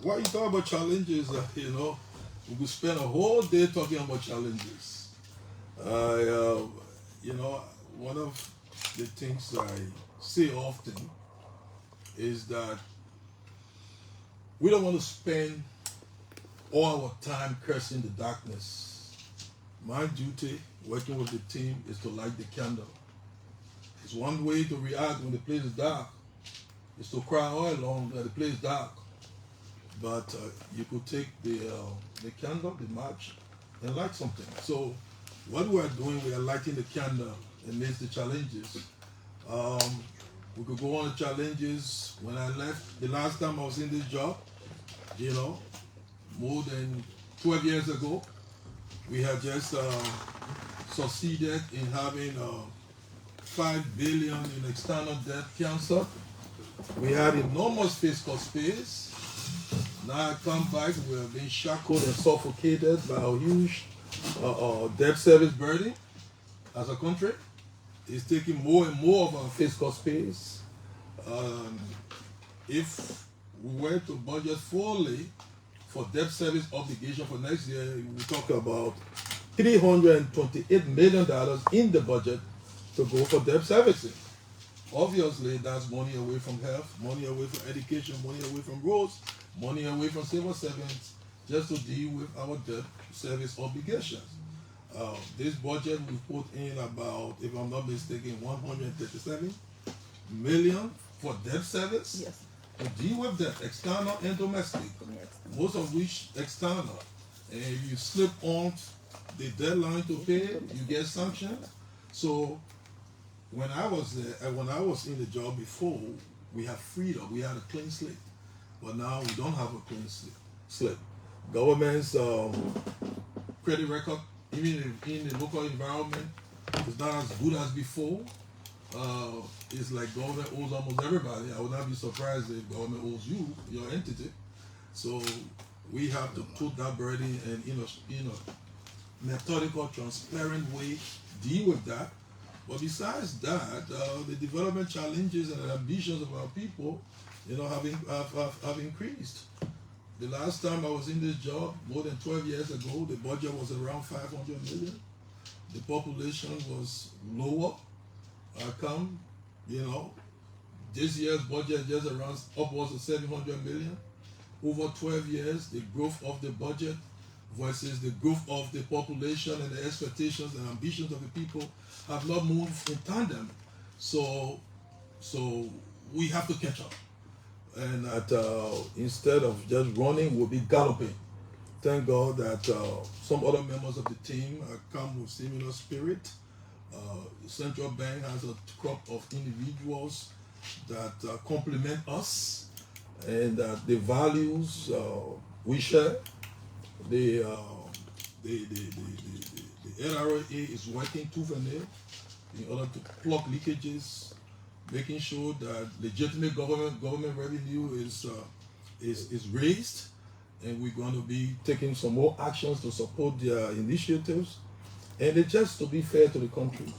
Why you talk about challenges? We could spend a whole day talking about challenges. I, one of the things I say often is that we don't want to spend all our time cursing the darkness. My duty, working with the team, is to light the candle. It's one way to react when the place is dark. It's to cry all along that the place is dark. But you could take the candle, the match, and light something. So what we are doing, we are lighting the candle amidst the challenges. We could go on the challenges. When I left, the last time I was in this job, more than 12 years ago, we had just succeeded in having $5 billion in external debt canceled. We had enormous fiscal space. Now I come back, we have been shackled and suffocated by a huge debt service burden as a country. It's taking more and more of our fiscal space. If we were to budget fully for debt service obligation for next year, we talk about $328 million in the budget to go for debt servicing. Obviously, that's money away from health, money away from education, money away from roads, money away from civil servants, just to deal with our debt service obligations. This budget we put in about, if I'm not mistaken, 137 million for debt service. Yes. To deal with debt, external and domestic, most of which external. And if you slip on the deadline to pay, you get sanctioned. So when I was there, when I was in the job before, we had freedom, we had a clean slate. But now we don't have a clean slate. Government's credit record, even in the local environment, is not as good as before. It's like government owes almost everybody. I would not be surprised if government owes you, your entity. So we have to put that burden and in a methodical, transparent way deal with that. But besides that, the development challenges and ambitions of our people, have increased. The last time I was in this job, more than 12 years ago, the budget was around 500 million. The population was lower. This year's budget is just around upwards of 700 million. Over 12 years, the growth of the budget versus the growth of the population and the expectations and ambitions of the people have not moved in tandem. So we have to catch up. And that instead of just running, we'll be galloping. Thank God that some other members of the team come with similar spirit. The central bank has a crop of individuals that complement us, and that the values we share. The LRA is working tooth and nail in order to plug leakages, making sure that legitimate government revenue is raised, and we're going to be taking some more actions to support their initiatives, and it's just to be fair to the country.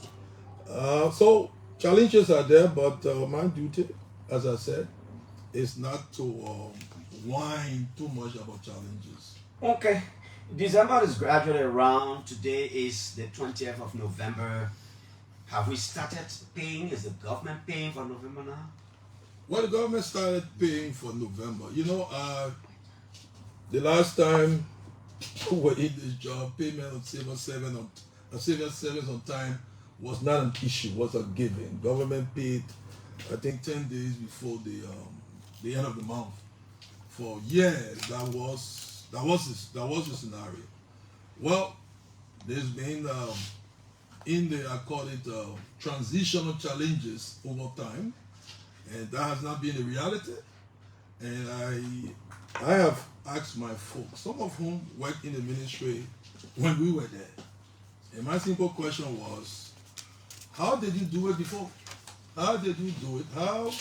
So challenges are there, but my duty, as I said, is not to whine too much about challenges. Okay. December is gradually around. Today is the 20th of November. Have we started paying? Is the government paying for November now? Well, the government started paying for November. The last time we were in this job, payment of civil service on time was not an issue, was a given. Government paid, I think, 10 days before the end of the month. For years, that was the scenario. Well, there's been I call it transitional challenges over time, and that has not been a reality. And I have asked my folks, some of whom worked in the ministry when we were there, and my simple question was, how did you do it before? How did you do it? How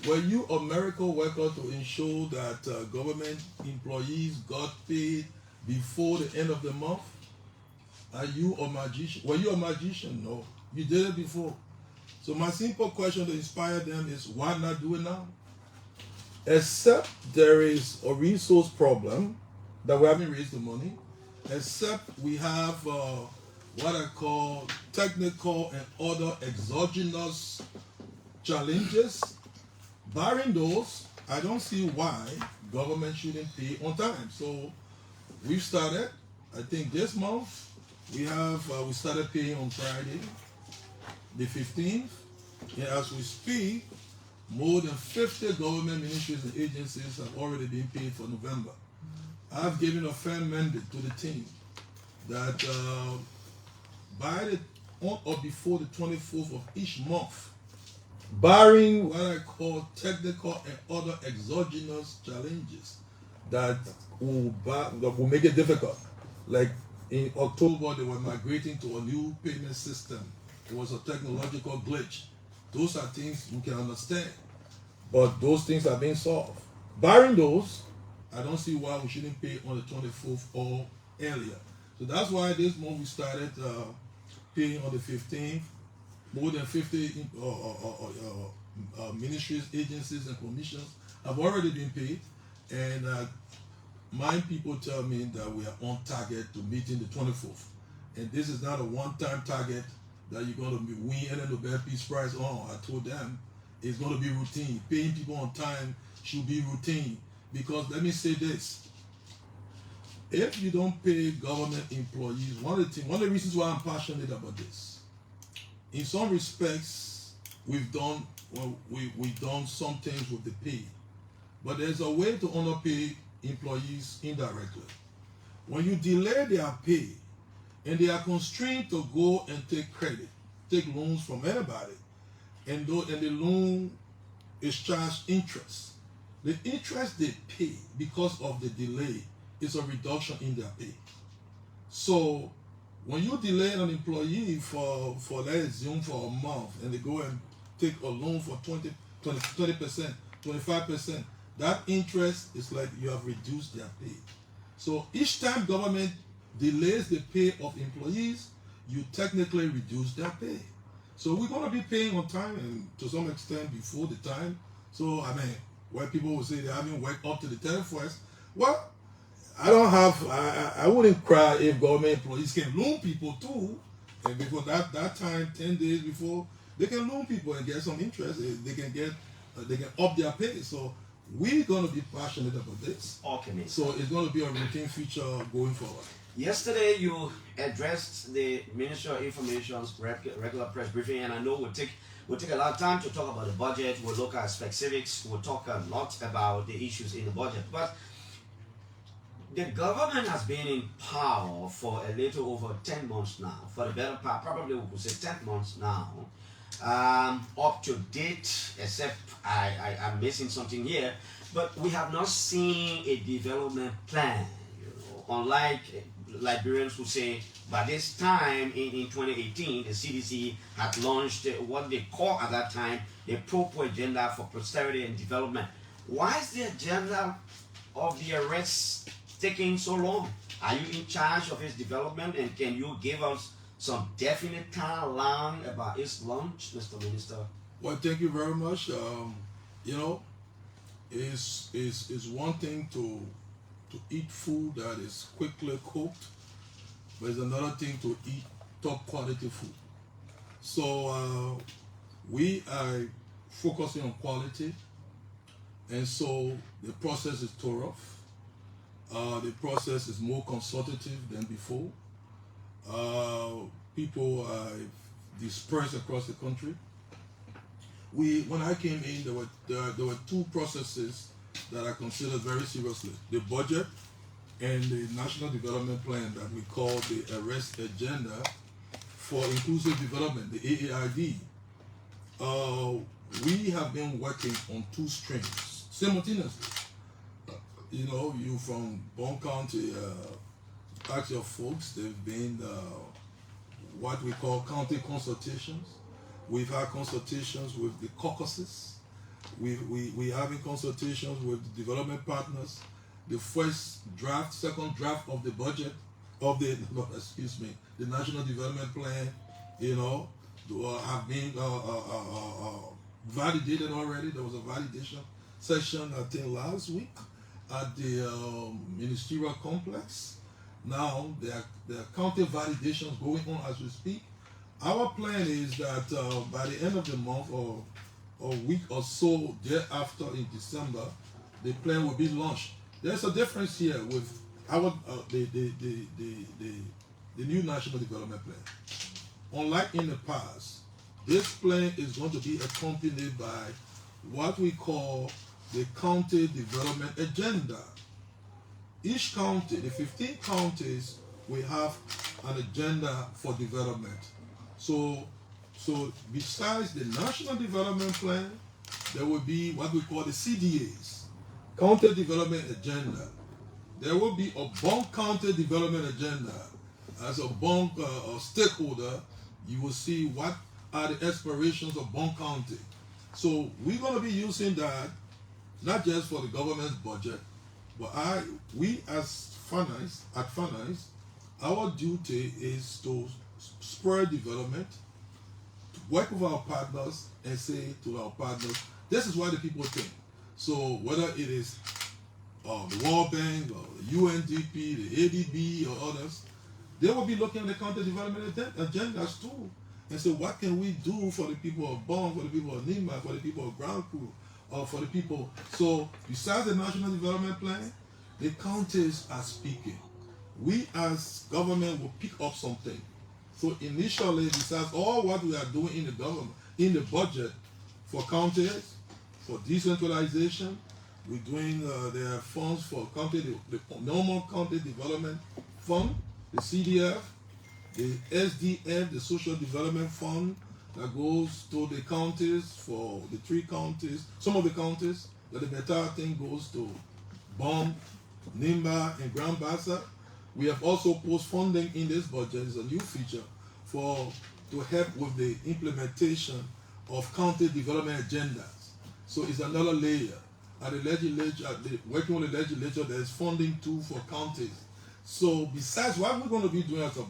were you a miracle worker to ensure that government employees got paid before the end of the month? Are you a magician? Were you a magician? No. You did it before. So my simple question to inspire them is, why not do it now? except there is a resource problem that we haven't raised the money, except we have what I call technical and other exogenous challenges. Barring those, I don't see why government shouldn't pay on time. So we've started. I think this month we started paying on Friday, the 15th. And as we speak, more than 50 government ministries and agencies have already been paid for November. I've given a firm mandate to the team that by the on or before the 24th of each month, barring what I call technical and other exogenous challenges that will make it difficult. Like in October, they were migrating to a new payment system. It was a technological glitch. Those are things you can understand, but those things are being solved. Barring those, I don't see why we shouldn't pay on the 24th or earlier. So that's why this month we started paying on the 15th. More than 50 ministries, agencies, and commissions have already been paid. And my people tell me that we are on target to meeting the 24th. And this is not a one-time target that you're going to win any Nobel Peace Prize on. I told them it's going to be routine. Paying people on time should be routine. Because let me say this. If you don't pay government employees, one of the reasons why I'm passionate about this, in some respects, we've done some things with the pay, but there's a way to underpay employees indirectly. When you delay their pay, and they are constrained to go and take loans from anybody, and the loan is charged interest. The interest they pay because of the delay is a reduction in their pay. So when you delay an employee for let's assume for a month, and they go and take a loan for 20%, 25%, that interest is like you have reduced their pay. So each time government delays the pay of employees, you technically reduce their pay. So we're going to be paying on time, and to some extent before the time. So I mean, where people will say they haven't worked up to the 31st, well, I wouldn't cry if government employees can loan people too, and before that time, 10 days before, they can loan people and get some interest. They can up their pay. So we're going to be passionate about this. Okay, Mr. So it's going to be a routine feature going forward. Yesterday, you addressed the Ministry of Information's regular press briefing, and I know we'll take a lot of time to talk about the budget. We'll look at specifics. We'll talk a lot about the issues in the budget. But the government has been in power for a little over 10 months now. For the better part, probably we could say 10 months now. Up to date, except I'm missing something here, but we have not seen a development plan. Unlike Liberians who say by this time in 2018, the CDC had launched what they call at that time the proper agenda for prosperity and development. Why is the agenda of the arrest taking so long? Are you in charge of its development, and can you give us some definite timeline about its launch, Mr. Minister? Well, thank you very much. It's one thing to eat food that is quickly cooked, but it's another thing to eat top quality food. So we are focusing on quality, and so the process is thorough. The process is more consultative than before. People are dispersed across the country. When I came in, there were two processes that I considered very seriously: the budget and the National Development Plan that we call the Arrest Agenda for Inclusive Development, the AAID. We have been working on two streams simultaneously. You from Bon County, ask your folks, they've been what we call county consultations. We've had consultations with the caucuses. We're having consultations with the development partners. The second draft of the budget of the National Development Plan, have been validated already. There was a validation session, I think last week, at the ministerial complex. Now there are county validations going on as we speak. Our plan is that by the end of the month or a week or so thereafter in December, the plan will be launched. There's a difference here with our the new national development plan. Unlike in the past, this plan is going to be accompanied by what we call the county development agenda. Each county, the 15 counties, will have an agenda for development. So besides the national development plan, there will be what we call the CDAs, county development agenda. There will be a Bond county development agenda. As a Bond stakeholder, you will see what are the aspirations of Bond County. So we're going to be using that not just for the government's budget, but we as finance, at finance, our duty is to spur development, to work with our partners and say to our partners, this is what the people think. So whether it is the World Bank or the UNDP, the ADB or others, they will be looking at the county development agendas too and say, what can we do for the people of Bond, for the people of Nima, for the people of Ground Crew, or for the people. So besides the national development plan, the counties are speaking. We as government will pick up something. So initially, besides all what we are doing in the government, in the budget for counties, for decentralization, we're doing there are funds for county, the normal county development fund, the CDF, the SDF, the social development fund that goes to the counties for the 3 counties, some of the counties, that the entire thing goes to Bond, Nimba, and Grand Bassa. We have also post funding in this budget. It's a new feature to help with the implementation of county development agendas. So it's another layer. At the legislature, working with the legislature, there is funding too for counties. So besides what we're going to be doing as a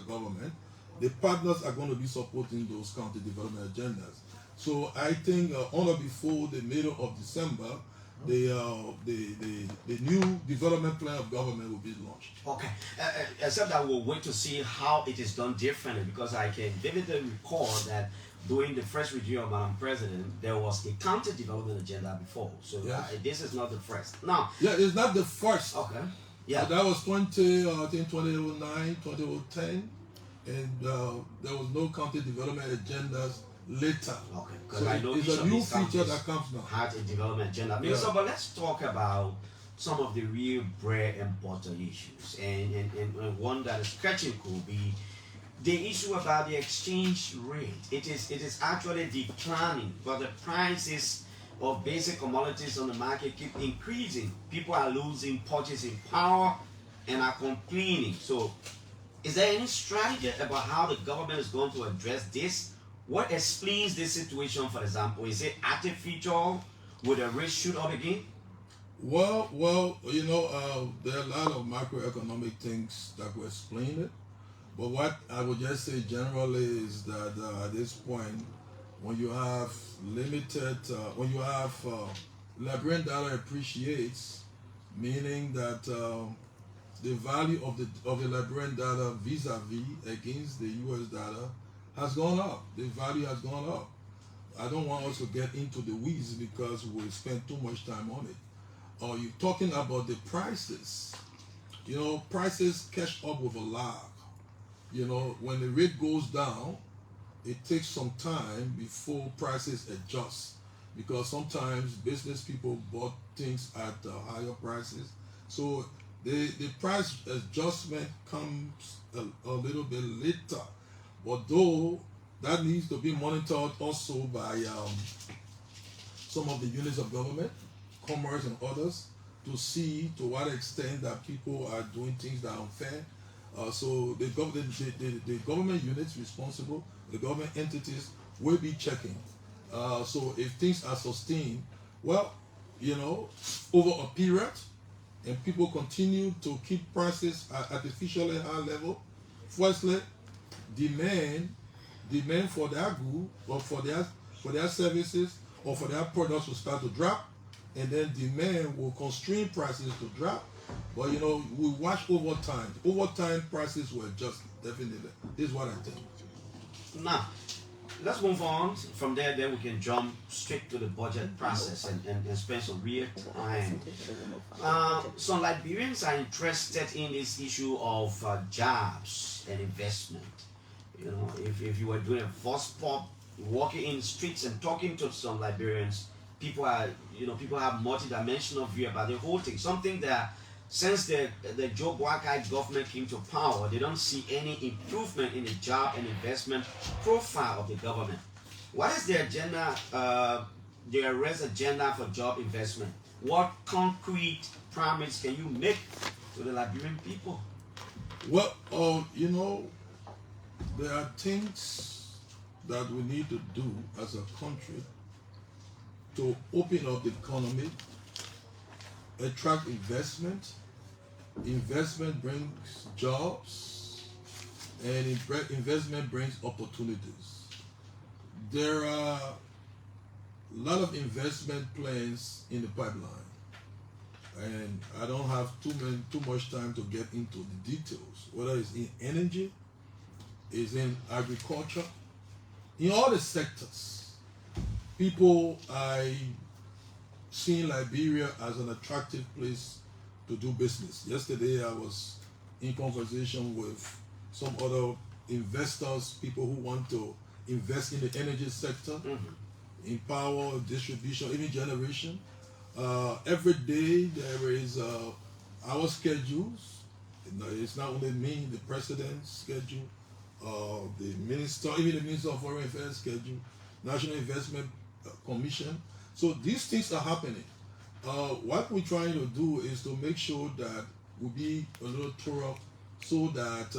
government, the partners are going to be supporting those county development agendas. So I think on or before the middle of December, the new development plan of government will be launched. Okay, except that we'll wait to see how it is done differently, because I can vividly recall that during the first regime of Madam President, there was a county development agenda before. So yes. This is not the first. Now, yeah, it's not the first. Okay. Yeah. That was 2009, 2010, and there was no county development agendas later. Okay, because so I know it's a new feature that comes now. Had a development agenda. Yeah. So, but let's talk about some of the real bread and butter issues, and one that is catching could be the issue about the exchange rate. It is actually declining, but the prices of basic commodities on the market keep increasing. People are losing purchasing power and are complaining. So, is there any strategy about how the government is going to address this? What explains this situation, for example? Is it artificial? Will the rate shoot up again? Well, there are a lot of macroeconomic things that will explain it. But what I would just say generally is that at this point, when you have Liberian dollar appreciates, meaning that the value of the Liberian dollar vis-a-vis against the US dollar has gone up. The value has gone up. I don't want us to get into the weeds because we'll spend too much time on it. Or you're talking about the prices. Prices catch up with a lag. When the rate goes down, it takes some time before prices adjust, because sometimes business people bought things at higher prices. So the price adjustment comes a little bit later. But though that needs to be monitored also by some of the units of government, commerce and others, to see to what extent that people are doing things that are unfair. So the government units responsible, the government entities will be checking. So if things are sustained, well, over a period, and people continue to keep prices at artificially high level, firstly, demand for their goods or for their services or for their products will start to drop, and then demand will constrain prices to drop. But we watch over time. Over time, prices will adjust definitely. This is what I think. Now, let's move on from there. Then we can jump straight to the budget process and spend some real time. Some Liberians are interested in this issue of jobs and investment. If you were doing a first pop, walking in streets and talking to some Liberians, people have multi-dimensional view about the whole thing. Something that since the Joe Boakai government came to power, they don't see any improvement in the job and investment profile of the government. What is the agenda, the arrest agenda for job investment? What concrete promise can you make to the Liberian people? Well, there are things that we need to do as a country to open up the economy, attract investment. Investment brings jobs, and investment brings opportunities. There are a lot of investment plans in the pipeline, and I don't have too much time to get into the details. Whether it's in energy, is in agriculture, in all the sectors. I see Liberia as an attractive place to do business. Yesterday I was in conversation with some other investors, people who want to invest in the energy sector, in power, distribution, even generation. Every day there is our schedules. It's not only me, the president's schedule, the minister, even the Minister of Foreign Affairs schedule, National Investment Commission. So these things are happening. What we're trying to do is to make sure that we'll be a little thorough, so that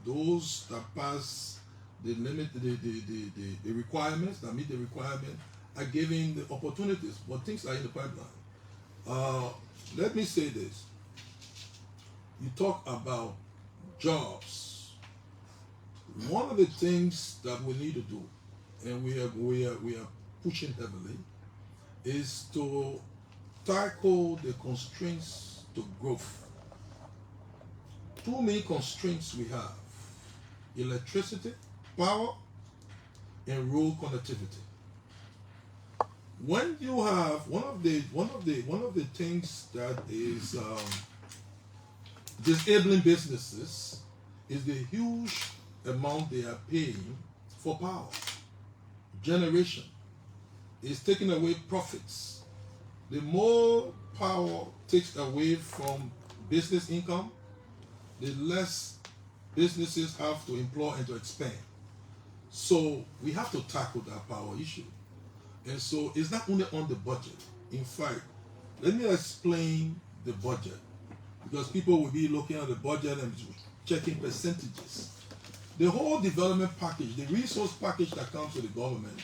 those that pass the limit, the requirements, that meet the requirement, are given the opportunities. But things are in the pipeline. Let me say this. You talk about jobs. One of the things that we need to do, and we are pushing heavily, is to tackle the constraints to growth. Two main constraints we have: electricity, power, and road connectivity. When you have one of the things that is disabling businesses is the huge amount they are paying for power generation. Is taking away profits. The more power takes away from business income, the less businesses have to employ and to expand. So we have to tackle that power issue. And so it's not only on the budget. In fact, let me explain the budget, because people will be looking at the budget and checking percentages. The whole development package, the resource package that comes to the government,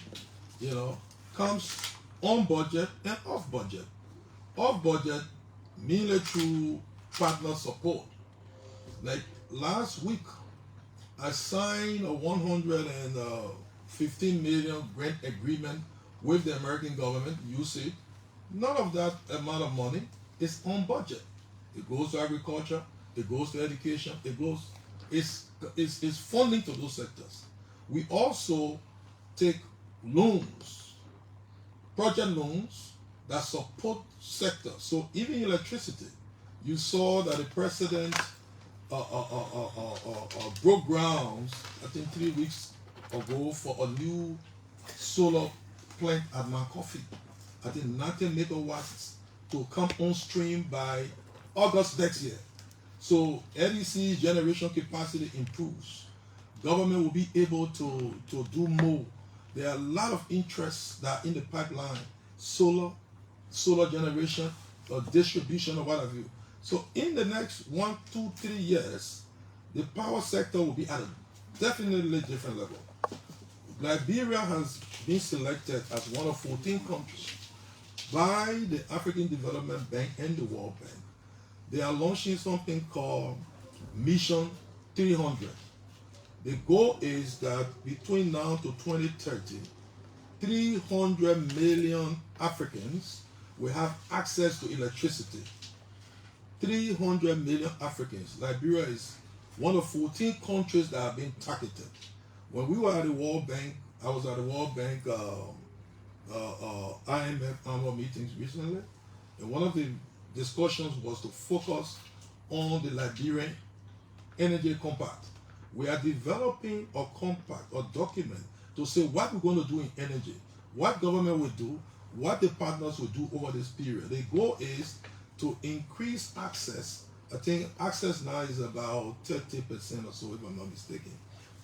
comes on budget and off budget. Off budget, mainly through partner support. Like last week, I signed a 115 million grant agreement with the American government, USAID. None of that amount of money is on budget. It goes to agriculture, it goes to education, it's funding to those sectors. We also take loans, project loans that support sectors. So even electricity, you saw that the president broke grounds, I think 3 weeks ago, for a new solar plant at Makofi. I think 90 megawatts to come on stream by August next year. So LEC generation capacity improves. Government will be able to do more. There are a lot of interests that are in the pipeline: solar generation, distribution, or what have you. So in the next 1, 2, 3 years, the power sector will be at a definitely different level. Liberia has been selected as one of 14 countries by the African Development Bank and the World Bank. They are launching something called Mission 300. The goal is that between now to 2030, 300 million Africans we have access to electricity. 300 million Africans. Liberia is one of 14 countries that have been targeted. When we were at the World Bank, I was at the World Bank IMF annual meetings recently, and one of the discussions was to focus on the Liberian energy compact. We are developing a compact or document to say what we're going to do in energy, what government will do, what the partners will do over this period. The goal is to increase access. I think access now is about 30% or so, if I'm not mistaken,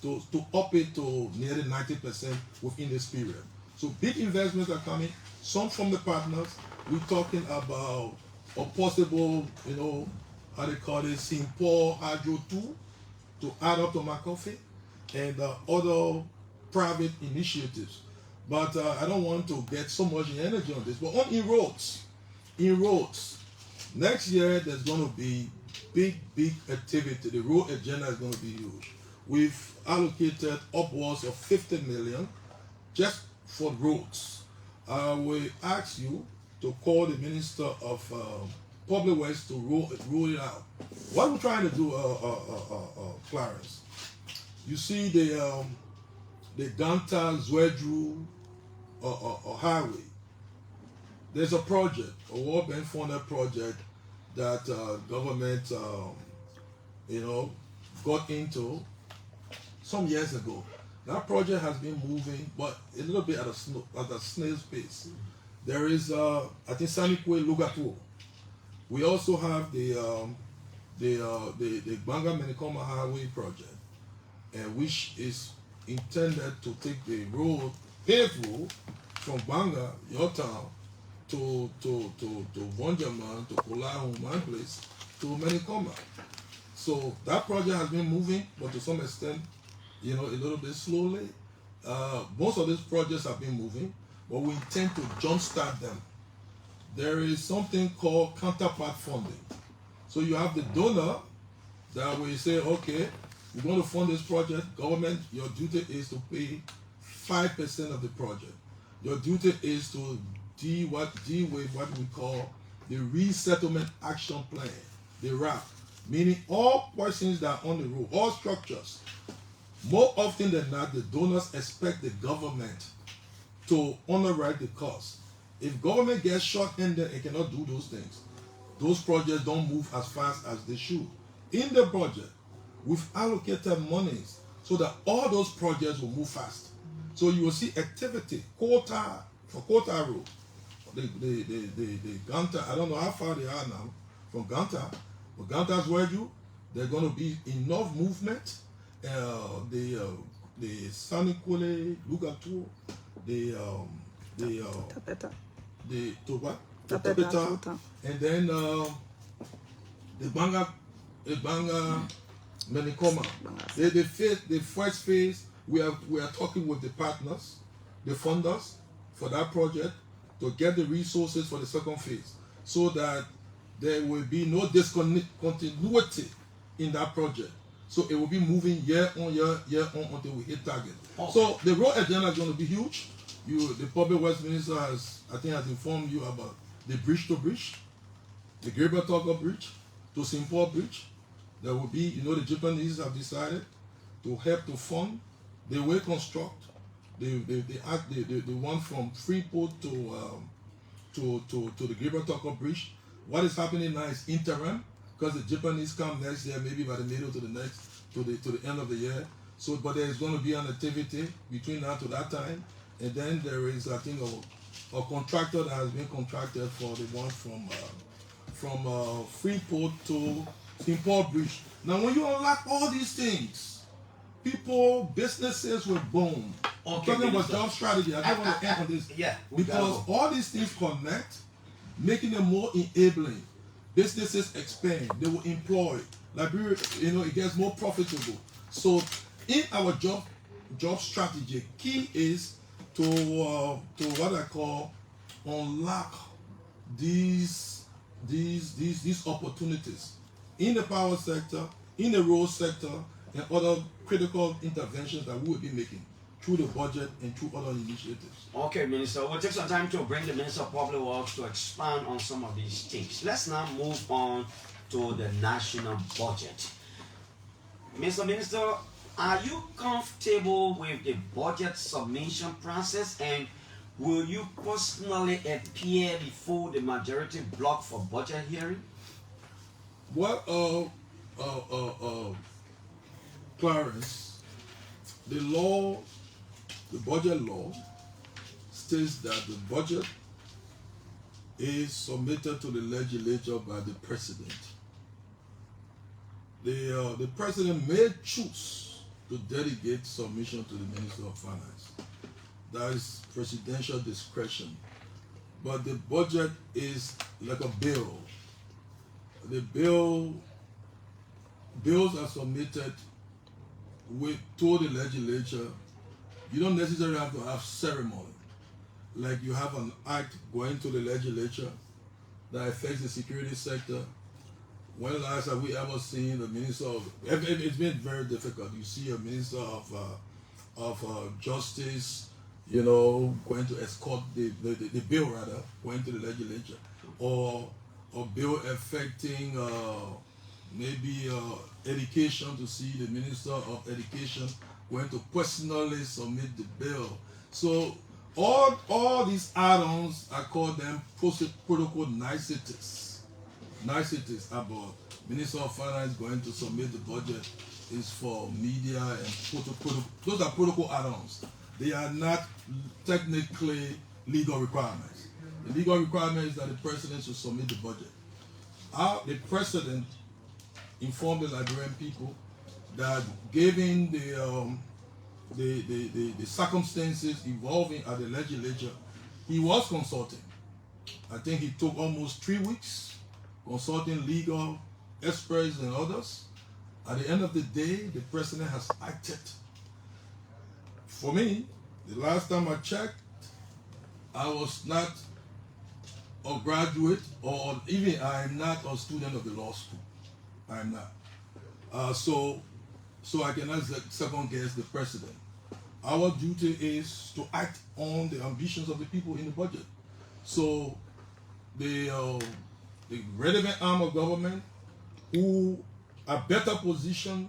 to up it to nearly 90% within this period. So big investments are coming, some from the partners. We're talking about a possible, how they call it, Simple Hydro 2 to add up to McCoffey, and other private initiatives. But I don't want to get so much energy on this. But in roads, next year there's going to be big activity. The road agenda is going to be huge. We've allocated upwards of 50 million just for roads. We ask you to call the Minister of Public Works to roll it out. What we're trying to do, Clarence, you see the Ganta Zwedru highway. There's a project, a World Bank funded project that government, got into some years ago. That project has been moving, but a little bit at a snail's pace. There is, I think, Sanikwe Lugatuo. We also have the Banga Menikoma Highway project, which is intended to take the road, paved road, from Banga, your town, to Vonjaman, to Kolahu, my place, to Menikoma. So that project has been moving, but to some extent, a little bit slowly. Most of these projects have been moving, but we intend to jumpstart them. There is something called counterpart funding. So you have the donor that will say, okay, we're going to fund this project. Government, your duty is to pay 5% of the project. Your duty is to deal with what we call the Resettlement Action Plan, the RAP, meaning all persons that are on the road, all structures. More often than not, the donors expect the government to underwrite the cost. If government gets short-handed and cannot do those things, those projects don't move as fast as they should. In the budget, we've allocated monies so that all those projects will move fast. So you will see activity, Kota Road, the Ganta, I don't know how far they are now from Ganta, but Ganta's Wedju, there's going to be enough movement. The Sanikule Lugatu, the Tapeta, and then the Banga Menikoma. The first phase, we are talking with the partners, the funders for that project to get the resources for the second phase, so that there will be no discontinuity in that project. So it will be moving year on until we hit target. Okay. So the road agenda is going to be huge. The Public Works Minister has informed you about the bridge to bridge, the Gibraltar Bridge to Simple Bridge. There will be, the Japanese have decided to help to fund. They will construct the one from Freeport to the Gibraltar Bridge. What is happening now is interim, because the Japanese come next year, maybe by the middle to the end of the year. So, but there is going to be an activity between now to that time, and then there is, I think, a contractor that has been contracted for the one from Freeport to Simple Bridge. Now, when you unlock all these things, businesses will boom. Okay, talking about job strategy, I don't want to end on this. Yeah, because all these things connect, making them more enabling. Businesses expand, they will employ. Liberia, it gets more profitable. So, in our job strategy, key is to what I call unlock these opportunities in the power sector, in the road sector, and other critical interventions that we will be making. through the budget and through other initiatives. Okay, Minister, we'll take some time to bring the Minister of Public Works to expand on some of these things. Let's now move on to the national budget. Mr. Minister, are you comfortable with the budget submission process, and will you personally appear before the majority bloc for budget hearing? Well, Clarence, the law, the budget law states that the budget is submitted to the legislature by the president. The president may choose to delegate submission to the Minister of Finance. That is presidential discretion. But the budget is like a bill. The bills are submitted to the legislature. You don't necessarily have to have ceremony. Like you have an act going to the legislature that affects the security sector. When last have we ever seen the minister of? It's been very difficult. You see a minister of justice, going to escort the bill rather going to the legislature, or a bill affecting maybe education, to see the minister of education going to personally submit the bill. So all these add-ons, I call them protocol niceties. Niceties about Minister of Finance going to submit the budget is for media and those are protocol add-ons. They are not technically legal requirements. The legal requirement is that the president should submit the budget. The president informed the Liberian people that given the circumstances evolving at the legislature, he was consulting. I think he took almost 3 weeks consulting legal experts and others. At the end of the day, the president has acted. For me, the last time I checked, I was not a graduate, or even I am not a student of the law school. I am not. So I cannot second guess the president. Our duty is to act on the ambitions of the people in the budget. So the relevant arm of government who are better positioned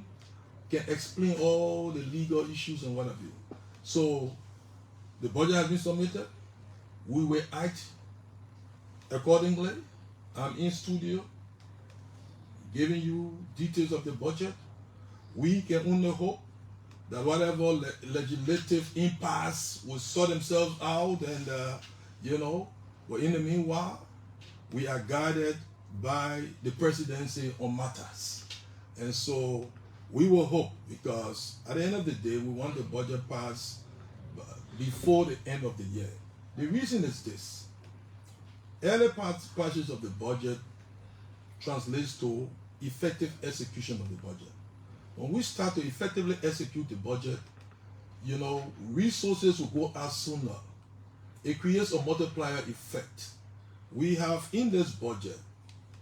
can explain all the legal issues and what have you. So the budget has been submitted. We will act accordingly. I'm in studio giving you details of the budget. We can only hope that whatever legislative impasse will sort themselves out, and but in the meanwhile, we are guided by the presidency on matters. And so we will hope, because at the end of the day, we want the budget passed before the end of the year. The reason is this: early passage of the budget translates to effective execution of the budget. When we start to effectively execute the budget, resources will go out sooner. It creates a multiplier effect. We have in this budget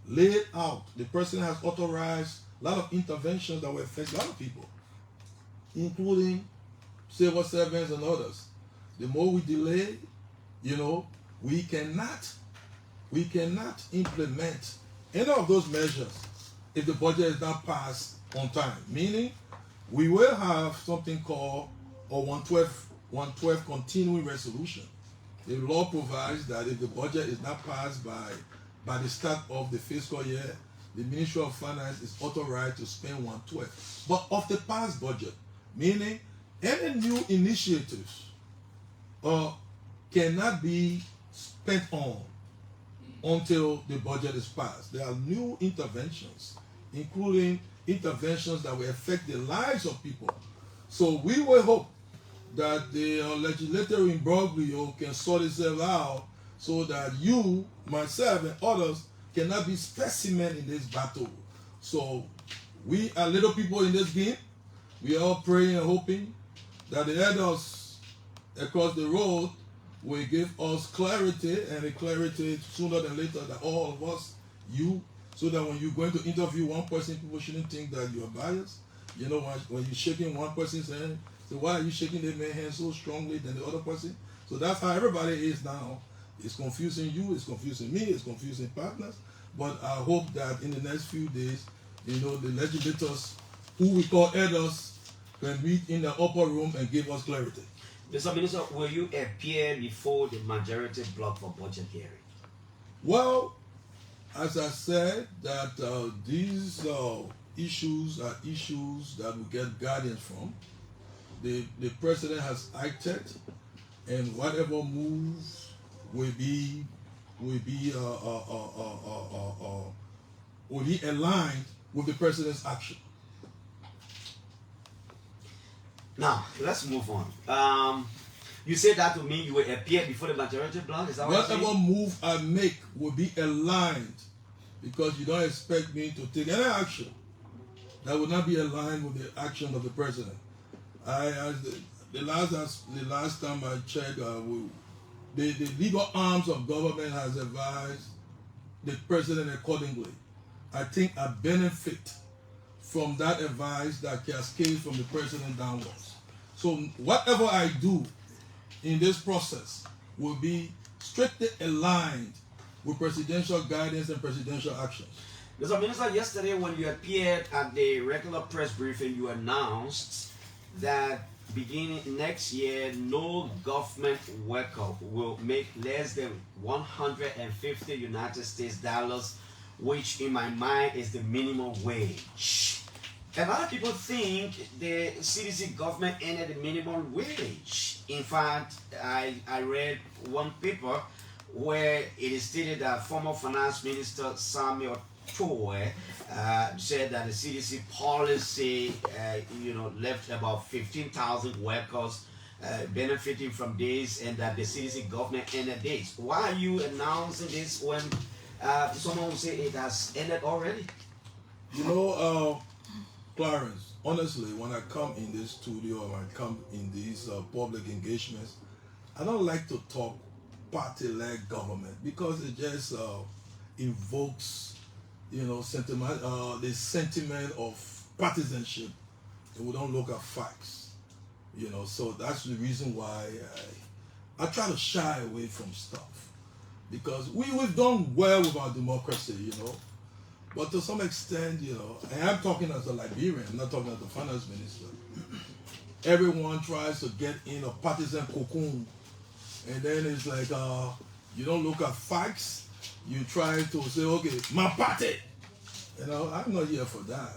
laid out, the president has authorized a lot of interventions that will affect a lot of people, including civil servants and others. The more we delay, we cannot implement any of those measures if the budget is not passed on time. Meaning, we will have something called a 112 continuing resolution. The law provides that if the budget is not passed by the start of the fiscal year, the Ministry of Finance is authorized to spend 112. But of the past budget, meaning any new initiatives cannot be spent on until the budget is passed. There are new interventions, including interventions that will affect the lives of people. So we will hope that the legislative imbroglio can sort itself out, so that you, myself, and others cannot be specimen in this battle. So we are little people in this game. We are all praying and hoping that the elders across the road will give us clarity, and the clarity sooner than later, that all of us, so that when you're going to interview one person, people shouldn't think that you're biased. When you're shaking one person's hand, So why are you shaking the man's hand so strongly than the other person? So that's how everybody is now. It's confusing you, it's confusing me, it's confusing partners. But I hope that in the next few days, the legislators, who we call elders, can meet in the upper room and give us clarity. Mr. Minister, will you appear before the majority block for budget hearing? Well, as I said, that these issues are issues that we get guidance from. The president has acted, and whatever moves will be aligned with the president's action. Now, let's move on. You said that to me, you will appear before the majority bloc, is that what you're Whatever saying? move I make will be aligned, because you don't expect me to take any action that will not be aligned with the action of the president. The last time I checked, the legal arms of government has advised the president accordingly. I think I benefit from that advice that cascades from the president downwards. So whatever I do in this process will be strictly aligned with presidential guidance and presidential actions. Mr. Minister, yesterday when you appeared at the regular press briefing, you announced that beginning next year, no government worker will make less than 150 United States dollars, which in my mind is the minimum wage. A lot of people think the CDC government ended the minimum wage. In fact, I read one paper where it is stated that former Finance Minister Samuel Choi said that the CDC policy, left about 15,000 workers benefiting from this, and that the CDC government ended this. Why are you announcing this when someone will say it has ended already? Clarence, honestly, when I come in this studio or I come in these public engagements, I don't like to talk party-led government, because it just invokes, sentiment, the sentiment of partisanship, and we don't look at facts. So that's the reason why I try to shy away from stuff, because we've done well with our democracy, but to some extent, and I'm talking as a Liberian, I'm not talking as the finance minister. Everyone tries to get in a partisan cocoon, and then it's like you don't look at facts. You try to say, okay, my party. I'm not here for that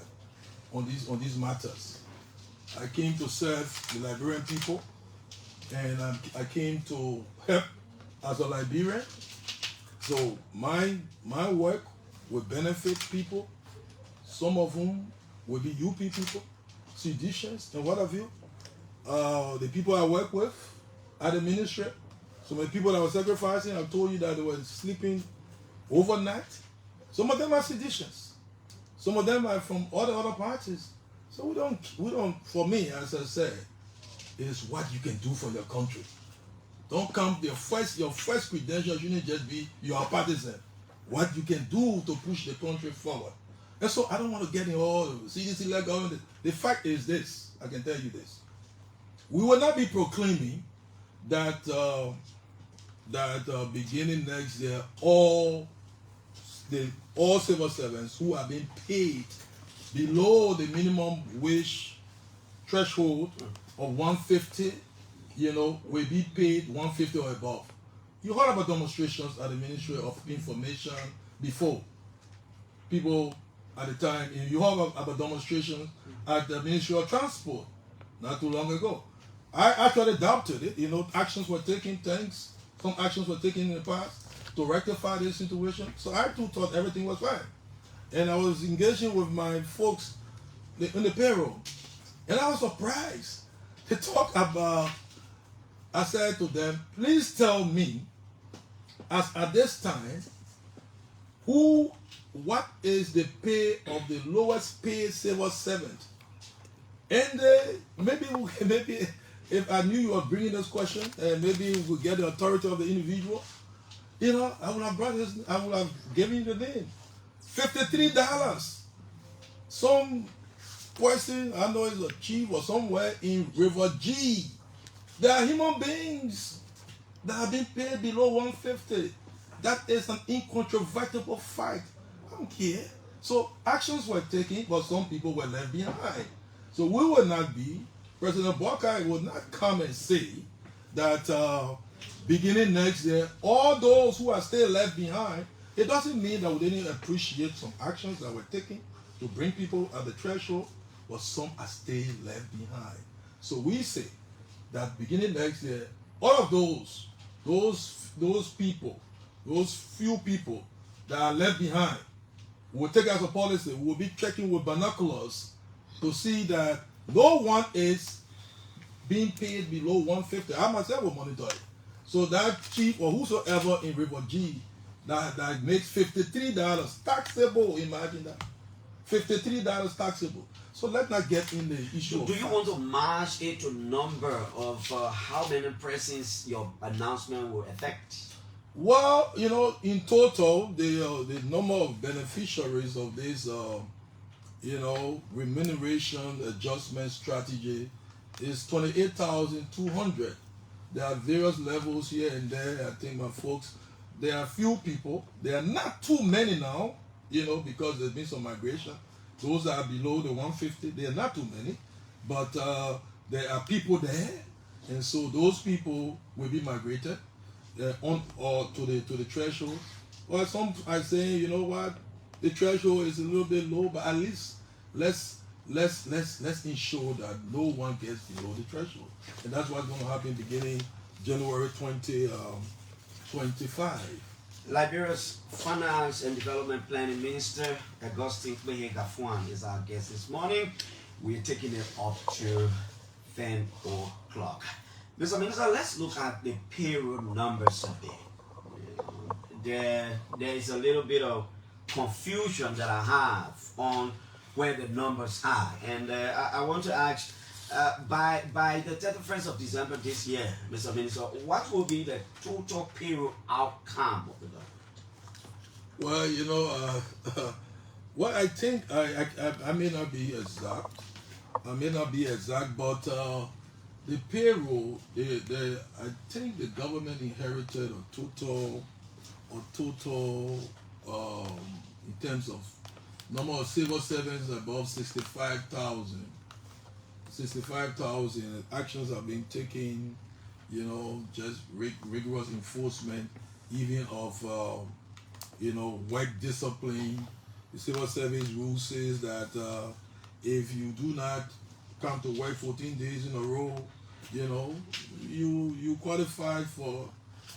on these matters. I came to serve the Liberian people, and I came to help as a Liberian. So my work will benefit people, some of whom will be UP people, seditionists, and what have you. The people I work with at the ministry, some of the people that were sacrificing, I told you that they were sleeping overnight. Some of them are seditionists. Some of them are from all the other parties. So we don't, for me, as I said, is what you can do for your country. Don't come, your first credential shouldn't just be you are partisan. What you can do to push the country forward. And so I don't want to get in all CDC-led government. The fact is this, I can tell you this. We will not be proclaiming that beginning next year, all civil servants who are being paid below the minimum wage threshold of 150, will be paid 150 or above. You heard about demonstrations at the Ministry of Information before. People at the time, you heard about demonstrations at the Ministry of Transport not too long ago. I actually doubted it. Actions were taken, some actions were taken in the past to rectify this situation. So I too thought everything was fine. And I was engaging with my folks in the payroll. And I was surprised to talk about, I said to them, please tell me, as at this time, what is the pay of the lowest paid civil servant? And maybe if I knew you were bringing this question, maybe we would get the authority of the individual. I would have given you the name. $53. Some person I know is a chief or somewhere in River G. There are human beings that have been paid below 150. That is an incontrovertible fact. I don't care. So actions were taken, but some people were left behind. So we will not be, President Buckeye would not come and say that beginning next year, all those who are still left behind, it doesn't mean that we didn't appreciate some actions that were taken to bring people at the threshold, but some are still left behind. So we say that beginning next year, all of those people, those few people that are left behind, we'll take as a policy, we'll be checking with binoculars to see that no one is being paid below 150. I myself will monitor it. So that chief or whosoever in River G that makes $53 taxable, imagine that. $53 taxable. So let's not get in the issue. Do you want to match it to number of how many persons your announcement will affect? Well, in total, the number of beneficiaries of this, remuneration adjustment strategy is 28,200. There are various levels here and there. I think my folks, there are few people. There are not too many now, because there's been some migration. Those that are below the 150, they are not too many, but there are people there, and so those people will be migrated on or to the threshold. Or some are saying, you know what, the threshold is a little bit low, but at least let's ensure that no one gets below the threshold, and that's what's going to happen beginning January 2025. Liberia's Finance and Development Planning Minister, Augustine Ngafuan, is our guest this morning. We're taking it up to 10 o'clock. Mr. Minister, let's look at the payroll numbers a bit. There is a little bit of confusion that I have on where the numbers are. And I want to ask, by the 31st of December this year, Mr. Minister, what will be the total payroll outcome of the government? Well, what I think, I may not be exact. But the payroll, I think the government inherited a total in terms of number of civil servants above 65,000. 65,000 actions have been taken, just rigorous enforcement, even of, work discipline. The civil service rule says that if you do not come to work 14 days in a row, you qualify for,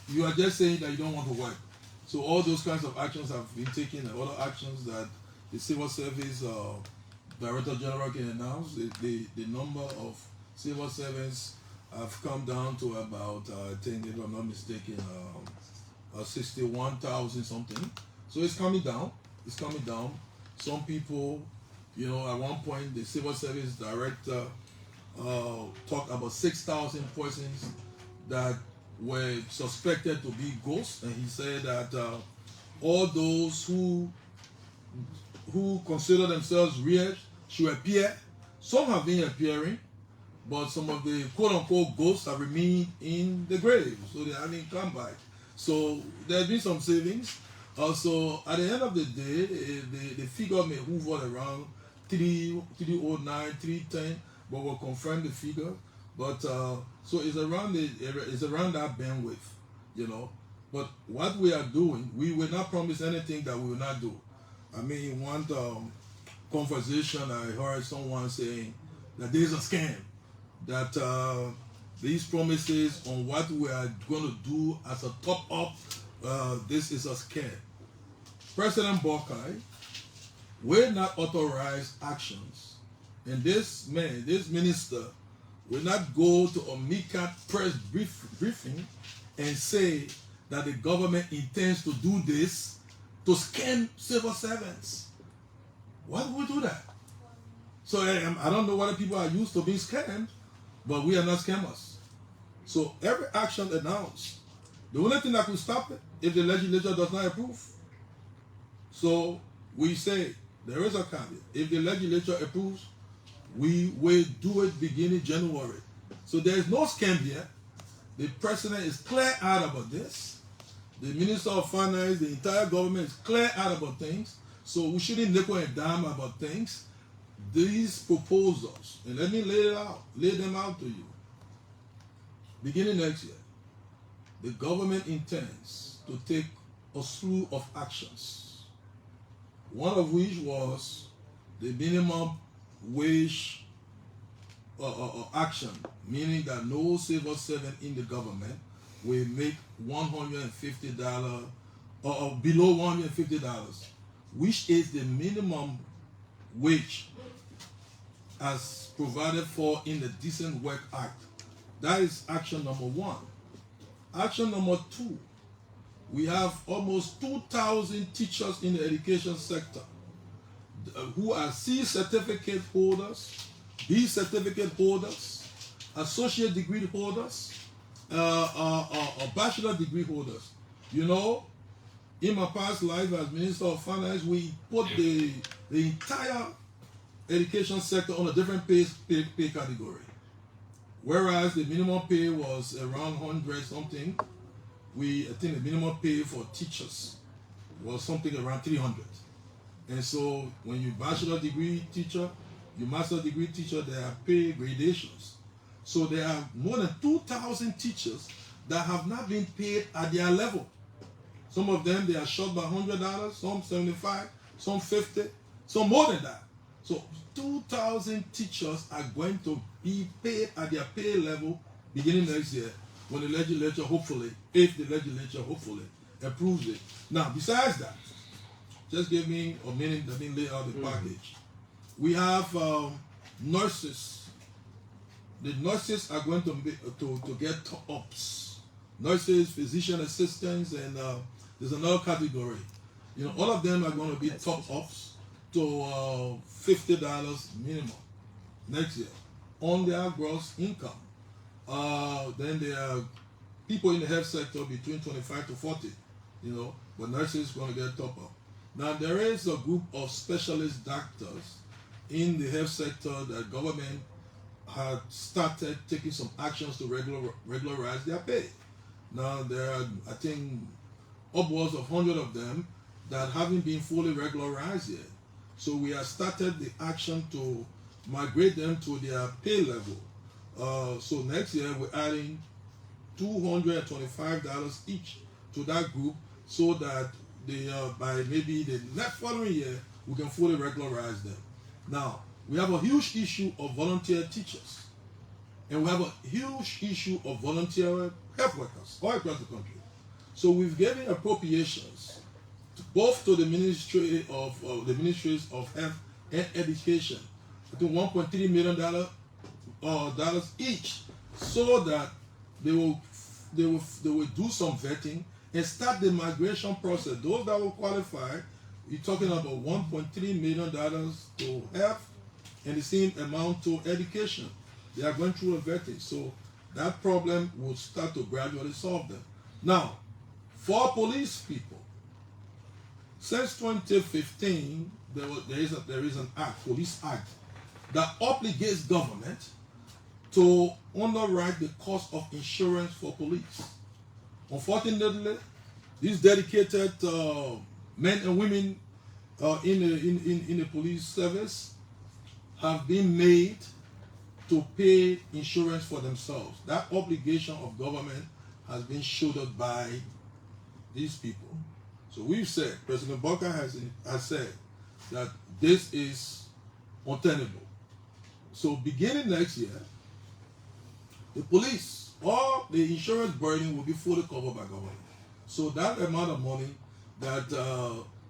you are just saying that you don't want to work. So all those kinds of actions have been taken, and other actions that the civil service Director General can announce. The number of civil servants have come down to about, I think, if I'm not mistaken, 61,000 something. So it's coming down. Some people, at one point, the civil service director talked about 6,000 persons that were suspected to be ghosts, and he said that all those who consider themselves real should appear. Some have been appearing, but some of the quote-unquote ghosts have remained in the grave, so they haven't come back. So there's been some savings. Also, at the end of the day, the figure may hover around 309, 310, but we'll confirm the figure. But so it's around that bandwidth, But what we are doing, we will not promise anything that we will not do. I mean, one conversation I heard someone saying that there is a scam, that these promises on what we are going to do as a top up, this is a scam. President Buckeye will not authorize actions, and this minister will not go to a MICA press briefing and say that the government intends to do this to scam civil servants. Why do we do that? So I don't know whether people are used to being scammed, but we are not scammers. So every action announced, the only thing that could stop it if the legislature does not approve. So we say there is a caveat. If the legislature approves, We will do it beginning January. So there is no scam here. The president is clear out about this. The Minister of Finance, the entire government is clear out about things. So we shouldn't nickel and dime about things. These proposals, and let me lay them out to you. Beginning next year, the government intends to take a slew of actions. One of which was the minimum wage action, meaning that no civil servant in the government will make $150 or below $150, which is the minimum wage as provided for in the Decent Work Act. That is action number one. Action number two, we have almost 2,000 teachers in the education sector who are C certificate holders, B certificate holders, associate degree holders, bachelor degree holders. You know, in my past life as Minister of Finance, we put the entire education sector on a different pay category. Whereas the minimum pay was around 100 something, I think the minimum pay for teachers was something around 300. And so when you bachelor degree teacher, you master degree teacher, there are pay gradations. So there are more than 2,000 teachers that have not been paid at their level. Some of them, they are short by $100, some 75, some 50, some more than that. So 2,000 teachers are going to be paid at their pay level beginning next year when the legislature hopefully, if the legislature hopefully approves it. Now, besides that, just give me a minute, let me lay out the package. We have nurses. The nurses are going to get top-ups. Nurses, physician assistants, and there's another category. You know, all of them are going to be top-ups to $50 minimum next year on their gross income. Then there are people in the health sector between 25 to 40, you know, but nurses going to get top-up. Now, there is a group of specialist doctors in the health sector that government had started taking some actions to regularize their pay. Now, there are, I think, upwards of 100 of them that haven't been fully regularized yet. So we have started the action to migrate them to their pay level. So next year, we're adding $225 each to that group so that by maybe the next following year, we can fully regularize them. Now, we have a huge issue of volunteer teachers, and we have a huge issue of volunteer health workers all across the country. So we've given appropriations both to the Ministries of Health and Education, to $1.3 million dollars each, so that they will do some vetting and start the migration process. Those that will qualify, you're talking about $1.3 million to health and the same amount to education. They are going through a vetting, so that problem will start to gradually solve them. Now, for police people, since 2015, there is an act, Police Act, that obligates government to underwrite the cost of insurance for police. Unfortunately, these dedicated men and women in the police service have been made to pay insurance for themselves. That obligation of government has been shouldered by these people. So we've said, President Barker has said that this is untenable. So beginning next year, the police or the insurance burden will be fully covered by government. So that amount of money that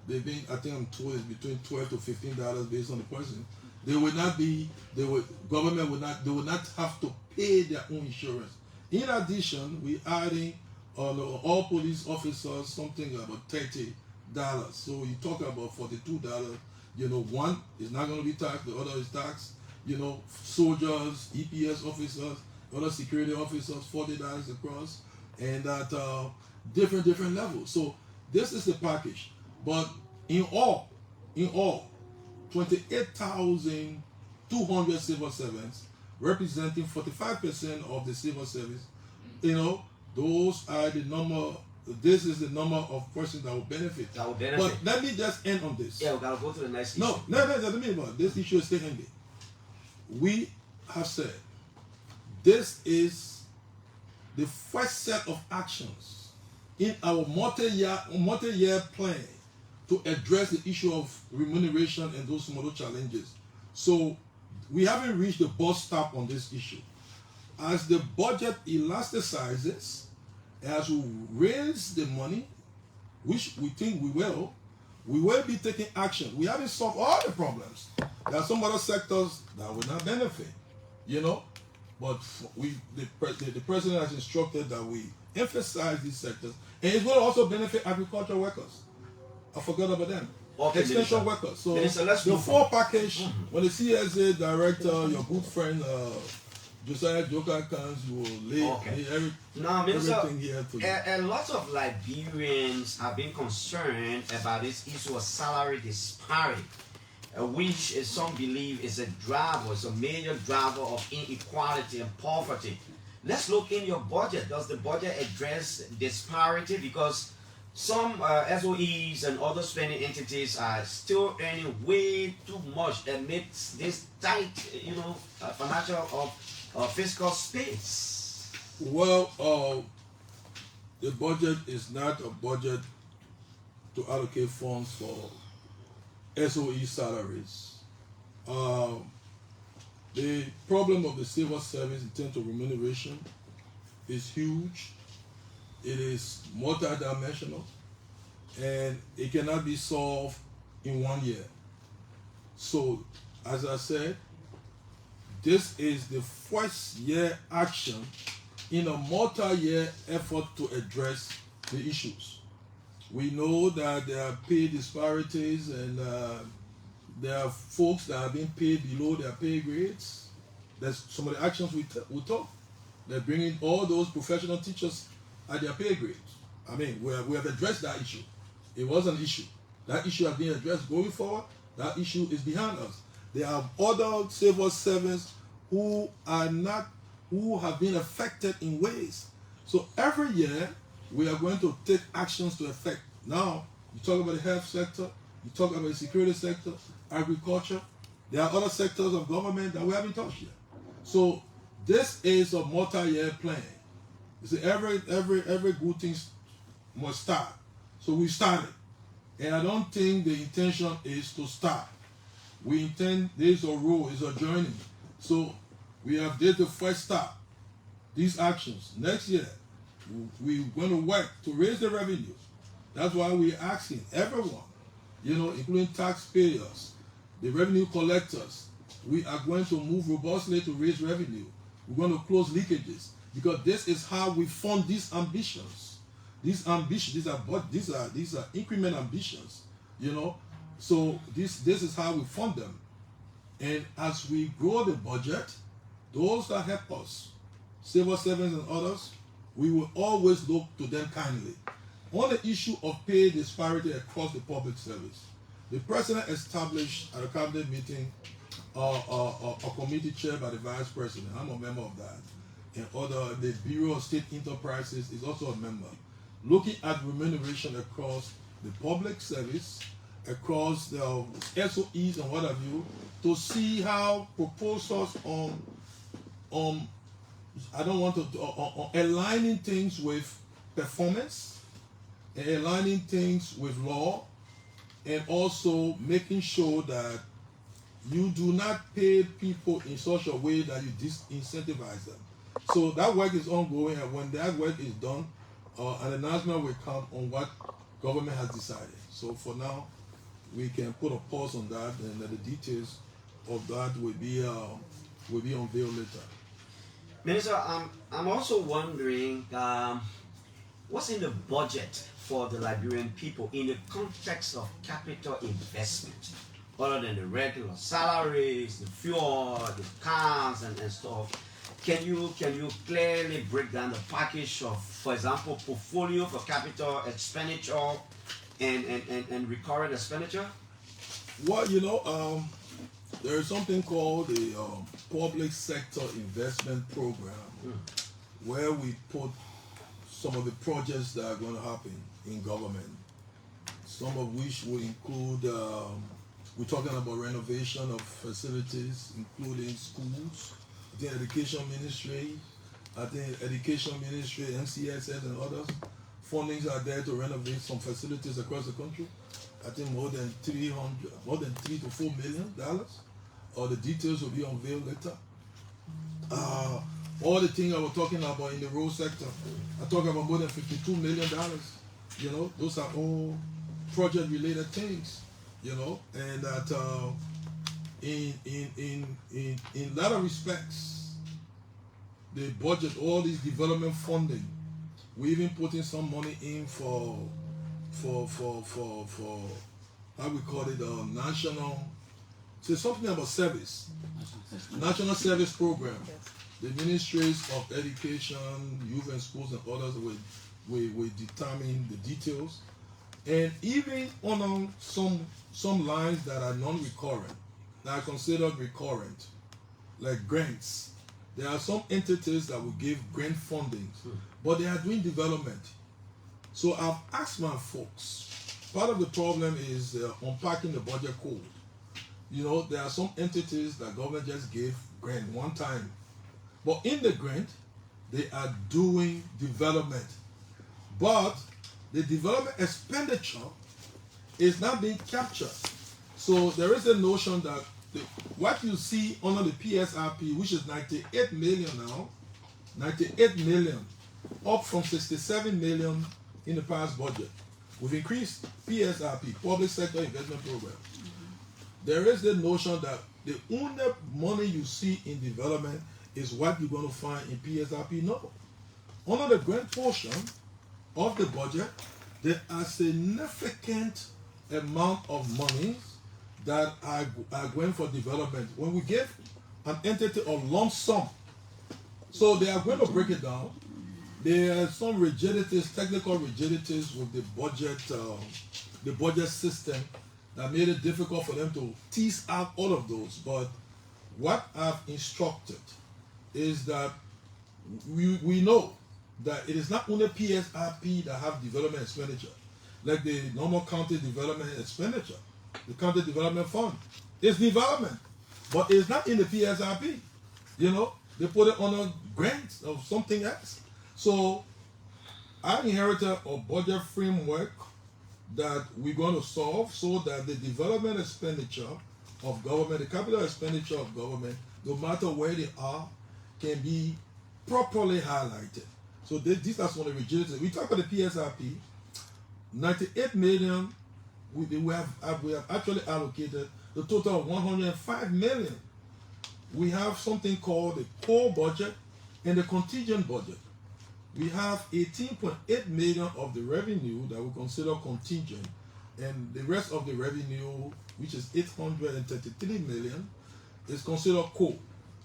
they've been, I think I'm told, is between $12 to $15 based on the person. They will not have to pay their own insurance. In addition, we're adding on all police officers something about $30. So you talk about $42. You know, one is not going to be taxed, the other is taxed. You know, soldiers, EPS officers, other security officers, $40 across, and at different levels. So this is the package. But in all, 28,000 200 civil servants, representing 45% of the civil service. You know, those are the number. This is the number of persons that will benefit. That will benefit. But let me just end on this. Yeah, we gotta go to the next issue. No, let me. But this issue is still hanging. We have said this is the first set of actions in our multi-year plan to address the issue of remuneration and those model challenges. So we haven't reached the bus stop on this issue. As the budget elasticizes, as we raise the money, which we think we will be taking action. We haven't solved all the problems. There are some other sectors that will not benefit, you know, but the president has instructed that we emphasize these sectors, and it will also benefit agricultural workers. I forgot about them. Okay, Extension Minister. workers. So Minister, let's the move full on. package, when the CSA director, your good friend Josiah Joker comes, you will lay Now, Minister, everything here to you. a lot of Liberians have been concerned about this issue of salary disparity, which some believe is a driver, is a major driver of inequality and poverty. Let's look in your budget. Does the budget address disparity? Because some SOEs and other spending entities are still earning way too much amidst this tight, financial fiscal space. Well, the budget is not a budget to allocate funds for SOE salaries. The problem of the civil service in terms of remuneration is huge. It is multidimensional, and it cannot be solved in 1 year. So, as I said, this is the first year action in a multi-year effort to address the issues. We know that there are pay disparities, and there are folks that are being paid below their pay grades. That's some of the actions we took. They're bringing all those professional teachers at their pay grades. I mean, we have addressed that issue. It was an issue. That issue has been addressed going forward. That issue is behind us. There are other civil servants who have been affected in ways. So every year we are going to take actions to affect. Now, you talk about the health sector, you talk about the security sector, agriculture. There are other sectors of government that we haven't touched yet. So this is a multi-year plan. You see, every good thing must start. So we started. And I don't think the intention is to stop. We intend, there's a road, it's a journey. So we have did the first step. These actions. Next year, we're going to work to raise the revenue. That's why we're asking everyone, including taxpayers, the revenue collectors, we are going to move robustly to raise revenue. We're going to close leakages, because this is how we fund these ambitions. These are increment ambitions, So this is how we fund them. And as we grow the budget, those that help us, civil servants and others, we will always look to them kindly. On the issue of pay disparity across the public service, the president established at a cabinet meeting a committee chaired by the vice president. I'm a member of that. And the Bureau of State Enterprises is also a member. Looking at remuneration across the public service, across the SOEs and what have you, to see how proposals on aligning things with performance, and aligning things with law, and also making sure that you do not pay people in such a way that you disincentivize them. So that work is ongoing, and when that work is done, an announcement will come on what government has decided. So for now, we can put a pause on that, and the details of that will be unveiled later. Minister, I'm also wondering what's in the budget for the Liberian people in the context of capital investment, other than the regular salaries, the fuel, the cars, and stuff. Can you clearly break down the package of, for example, portfolio for capital expenditure and recurrent expenditure? Well, there is something called the public sector investment program, where we put some of the projects that are going to happen in government. Some of which will include, we're talking about renovation of facilities, including schools, I think education ministry, NCSS and others. Fundings are there to renovate some facilities across the country. I think more than $3 to $4 million. All the details will be unveiled later. All the things I was talking about in the road sector, I talk about more than $52 million. You know, those are all project-related things. You know, and that in a lot of respects, the budget, all this development funding, we even putting some money in for how we call it, national. Say something about service, national service program. The ministries of education, youth and schools and others will determine the details, and even on some lines that are non-recurrent, that are considered recurrent, like grants. There are some entities that will give grant funding, but they are doing development. So I've asked my folks, part of the problem is unpacking the budget code. You know, there are some entities that government just gave grant one time, but in the grant, they are doing development. But the development expenditure is not being captured. So there is a notion that what you see under the PSRP, which is 98 million now, 98 million, up from 67 million in the past budget. We've increased PSRP, Public Sector Investment Program. There is the notion that the only money you see in development is what you're going to find in PSRP. No. Under the grant portion of the budget, there are significant amount of money that are going for development. When we give an entity a lump sum, so they are going to break it down. There are some rigidities, technical rigidities with the budget system that made it difficult for them to tease out all of those. But what I've instructed is that we know that it is not only PSRP that have development expenditure, like the normal county development expenditure, the county development fund. It's development, but it's not in the PSRP. You know, they put it on a grant or something else. So I inherited a budget framework that we're going to solve so that the development expenditure of government, the capital expenditure of government, no matter where they are, can be properly highlighted. So these are some of the rigidities. We talk about the PSRP, 98 million, we have actually allocated the total of 105 million. We have something called the core budget and the contingent budget. We have 18.8 million of the revenue that we consider contingent, and the rest of the revenue, which is 833 million, is considered core.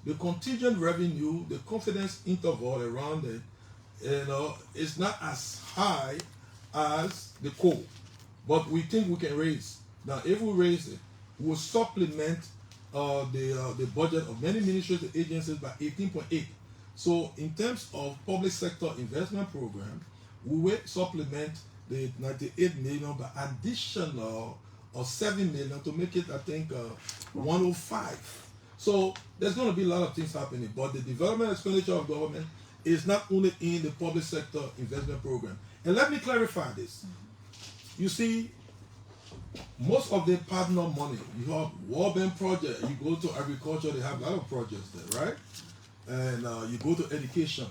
The contingent revenue, the confidence interval around it, is not as high as the core, but we think we can raise. Now, if we raise it, we will supplement the budget of many ministries and agencies by 18.8. So, in terms of public sector investment program, we will supplement the 98 million by additional of 7 million to make it, I think, 105. So, there's going to be a lot of things happening, but the development expenditure of government is not only in the public sector investment program. And let me clarify this. You see, most of the partner money, you have World Bank project, you go to agriculture, they have a lot of projects there, right? And you go to education.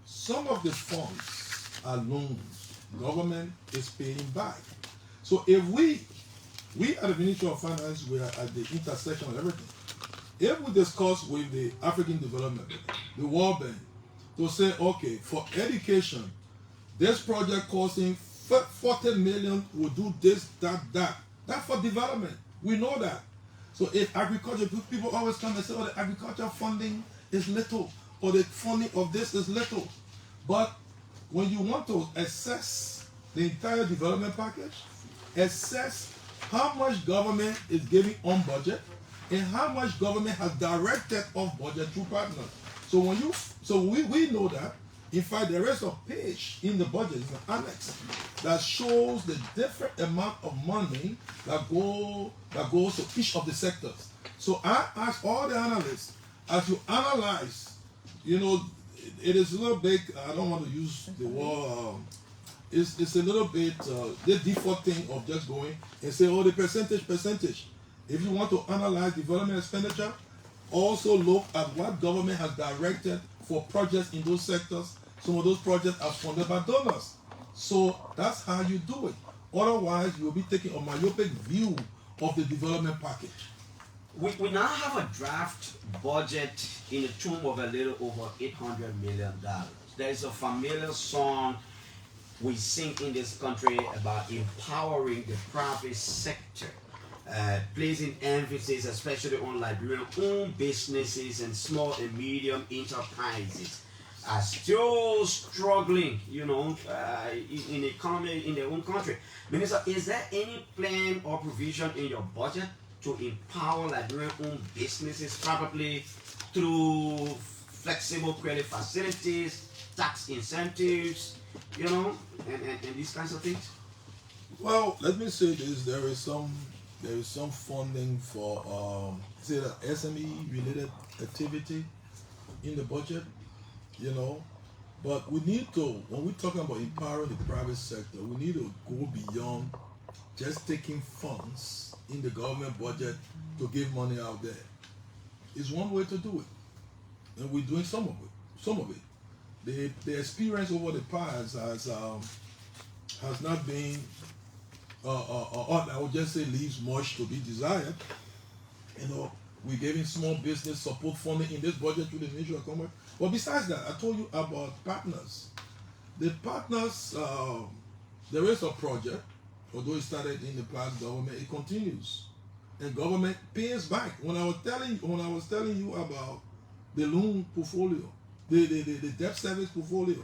Some of the funds are loans. Government is paying back. So if we at the Ministry of Finance, we are at the intersection of everything. If we discuss with the African Development, the World Bank, to say, okay, for education, this project costing 40 million will do this, that. That's for development. We know that. So if agriculture, people always come and say, oh, the agriculture funding is little, or the funding of this is little. But when you want to assess the entire development package, assess how much government is giving on budget, and how much government has directed off budget through partners. So we know that. In fact, there is a page in the budget, it's an annex, that shows the different amount of money that goes to each of the sectors. So I ask all the analysts, as you analyze, it is a little bit, I don't want to use the word, it's a little bit the default thing of just going and say, oh, the percentage. If you want to analyze development expenditure, also look at what government has directed for projects in those sectors. Some of those projects are funded by donors. So that's how you do it. Otherwise, you'll be taking a myopic view of the development package. We now have a draft budget in the tune of a little over $800 million. There is a familiar song we sing in this country about empowering the private sector, placing emphasis especially on Liberian-owned businesses and small and medium enterprises are still struggling, in the economy in their own country. Minister, is there any plan or provision in your budget to empower Liberian-owned businesses, probably through flexible credit facilities, tax incentives, and these kinds of things? Well, let me say this: there is some funding for say the SME related activity in the budget, but we need to, when we're talking about empowering the private sector, we need to go beyond just taking funds in the government budget to give money out there. It's one way to do it, and we're doing some of it. The experience over the past has not been, I would just say, leaves much to be desired. We're giving small business support funding in this budget through the Ministry of Commerce. But besides that, I told you about partners. The partners, there is a project, although it started in the past government, it continues, and government pays back. When I was telling you about the loan portfolio, the debt service portfolio,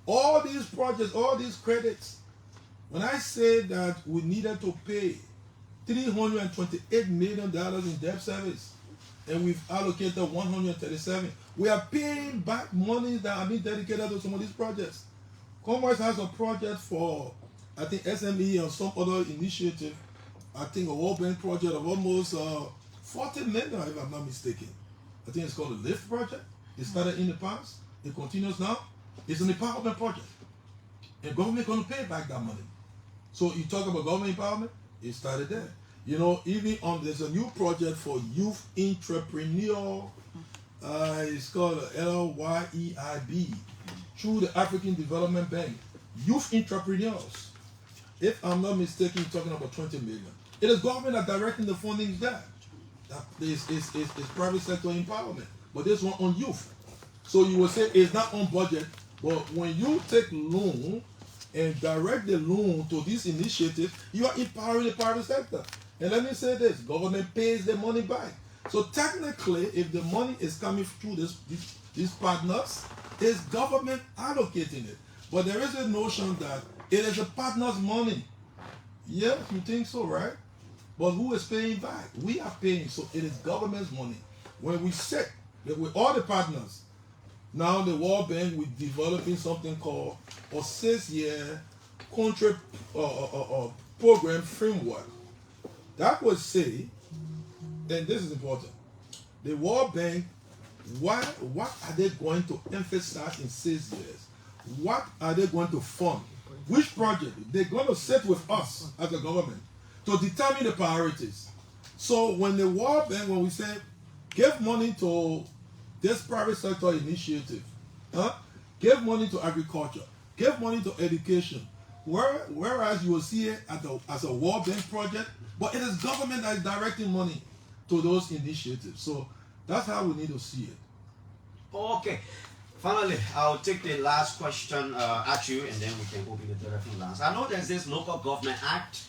all these projects, all these credits. When I said that we needed to pay $328 million in debt service, and we've allocated 137, we are paying back money that have been dedicated to some of these projects. Commerce has a project for, I think, SME and some other initiative, I think a World Bank project of almost 40 million, if I'm not mistaken. I think it's called the LIFT project. It started in the past, it continues now. It's an empowerment project, and government going to pay back that money. So you talk about government empowerment, it started there. Even there's a new project for youth entrepreneur. It's called LYEIB through the African Development Bank. Youth entrepreneurs. If I'm not mistaken, you're talking about 20 million. It is government that directing the funding there. That is private sector empowerment. But this one on youth. So you will say it's not on budget, but when you take loan and direct the loan to this initiative, you are empowering the private sector. And let me say this, government pays the money back. So technically, if the money is coming through these partners, it's government allocating it. But there is a notion that it is the partner's money. Yeah, you think so, right? But who is paying back? We are paying, so it is government's money. When we sit with all the partners, now the World Bank, we're developing something called a 6-year country program framework. That would say, and this is important, the World Bank, what are they going to emphasize in 6 years? What are they going to fund? Which project? They're going to sit with us as a government to determine the priorities. So when the World Bank, when we say, give money to this private sector initiative, give money to agriculture, give money to education, whereas you will see it as a World Bank project, but it is government that is directing money to those initiatives. So that's how we need to see it. Okay. Finally, I'll take the last question at you, and then we can open the telephone lines. I know there's this Local Government Act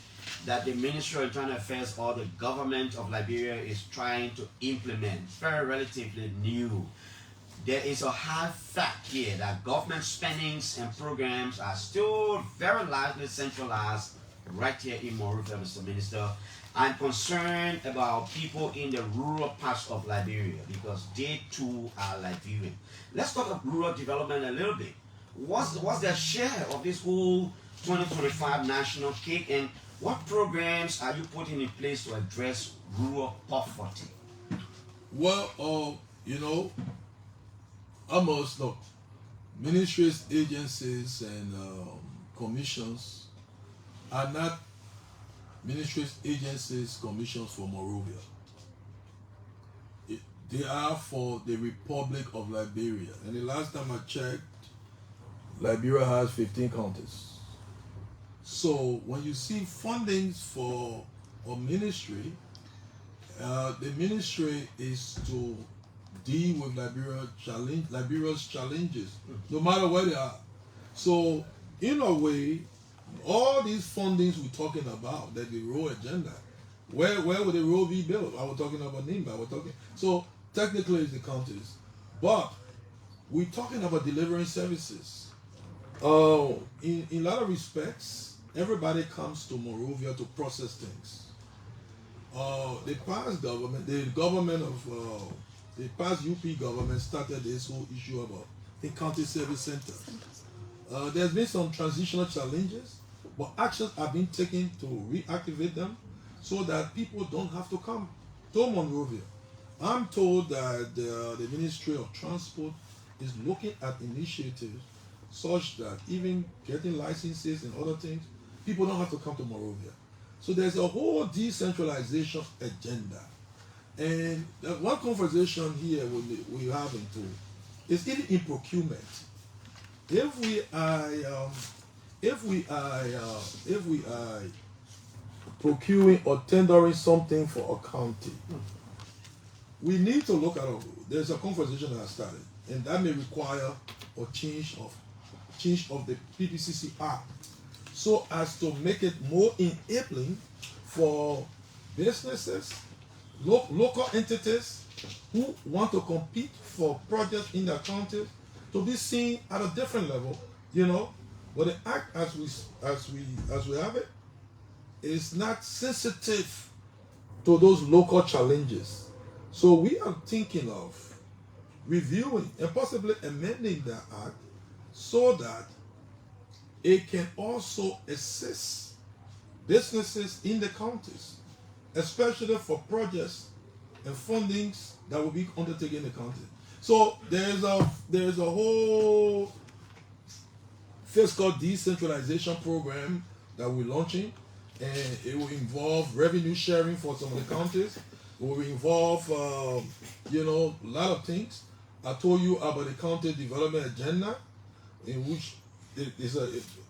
that the Ministry of Internal Affairs or the government of Liberia is trying to implement. Very relatively new. There is a hard fact here that government spendings and programs are still very largely centralized right here in Monrovia, Mr. Minister. I'm concerned about people in the rural parts of Liberia because they too are Liberian. Let's talk about rural development a little bit. What's their share of this whole 2025 national cake, and what programs are you putting in place to address rural poverty? Well, almost look, ministries, agencies, and commissions are not ministries, agencies, commissions for Morovia. They are for the Republic of Liberia. And the last time I checked, Liberia has 15 counties. So when you see fundings for a ministry, the ministry is to deal with Liberia's challenges, no matter where they are. So in a way, all these fundings we're talking about, that the rural agenda, where would the road be built? I was talking about Nimba. So technically it's the counties, but we're talking about delivering services. In a lot of respects, everybody comes to Morovia to process things. The past UP government started this whole issue about the county service centers. There's been some transitional challenges, but actions have been taken to reactivate them so that people don't have to come to Monrovia. I'm told that the Ministry of Transport is looking at initiatives such that even getting licenses and other things, people don't have to come to Monrovia. So there's a whole decentralization agenda. And one conversation here we have into is even in procurement. If we are procuring or tendering something for a county, we need to look at it. There's a conversation that has started, and that may require a change of the PPCC Act so as to make it more enabling for businesses, local entities who want to compete for projects in their counties to be seen at a different level, But the act as we have it is not sensitive to those local challenges. So we are thinking of reviewing and possibly amending that act so that it can also assist businesses in the counties, especially for projects and fundings that will be undertaken in the county. So there's a whole fiscal decentralization program that we're launching, and it will involve revenue sharing for some of the counties. It will involve a lot of things. I told you about the county development agenda, in which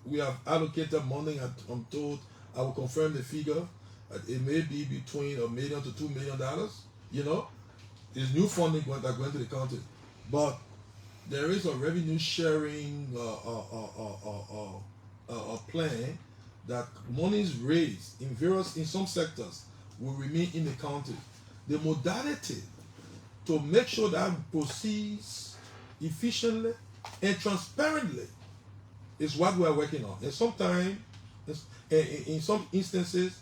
we have allocated money. I'm told, I will confirm the figure. It may be between $1 million to $2 million. There's new funding that are going to the county, but there is a revenue sharing plan that monies raised in some sectors will remain in the county. The modality to make sure that proceeds efficiently and transparently is what we are working on. And sometimes, in some instances,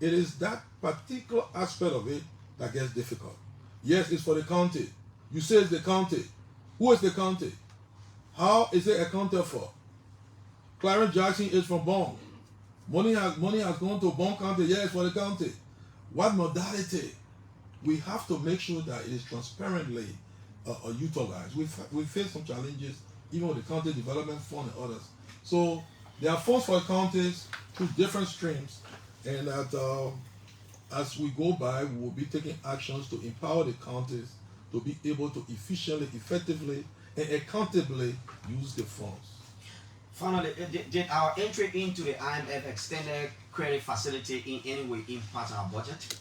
it is that particular aspect of it that gets difficult. Yes, it's for the county. You say it's the county. Who is the county? How is it accounted for? Clarence Jackson is from Bong. Money has gone to Bong County. Yes, for the county. What modality? We have to make sure that it is transparently utilized. We face some challenges, even with the county development fund and others. So there are funds for counties through different streams, and that as we go by, we will be taking actions to empower the counties to be able to efficiently, effectively, and accountably use the funds. Finally, did our entry into the IMF extended credit facility in any way impact our budget?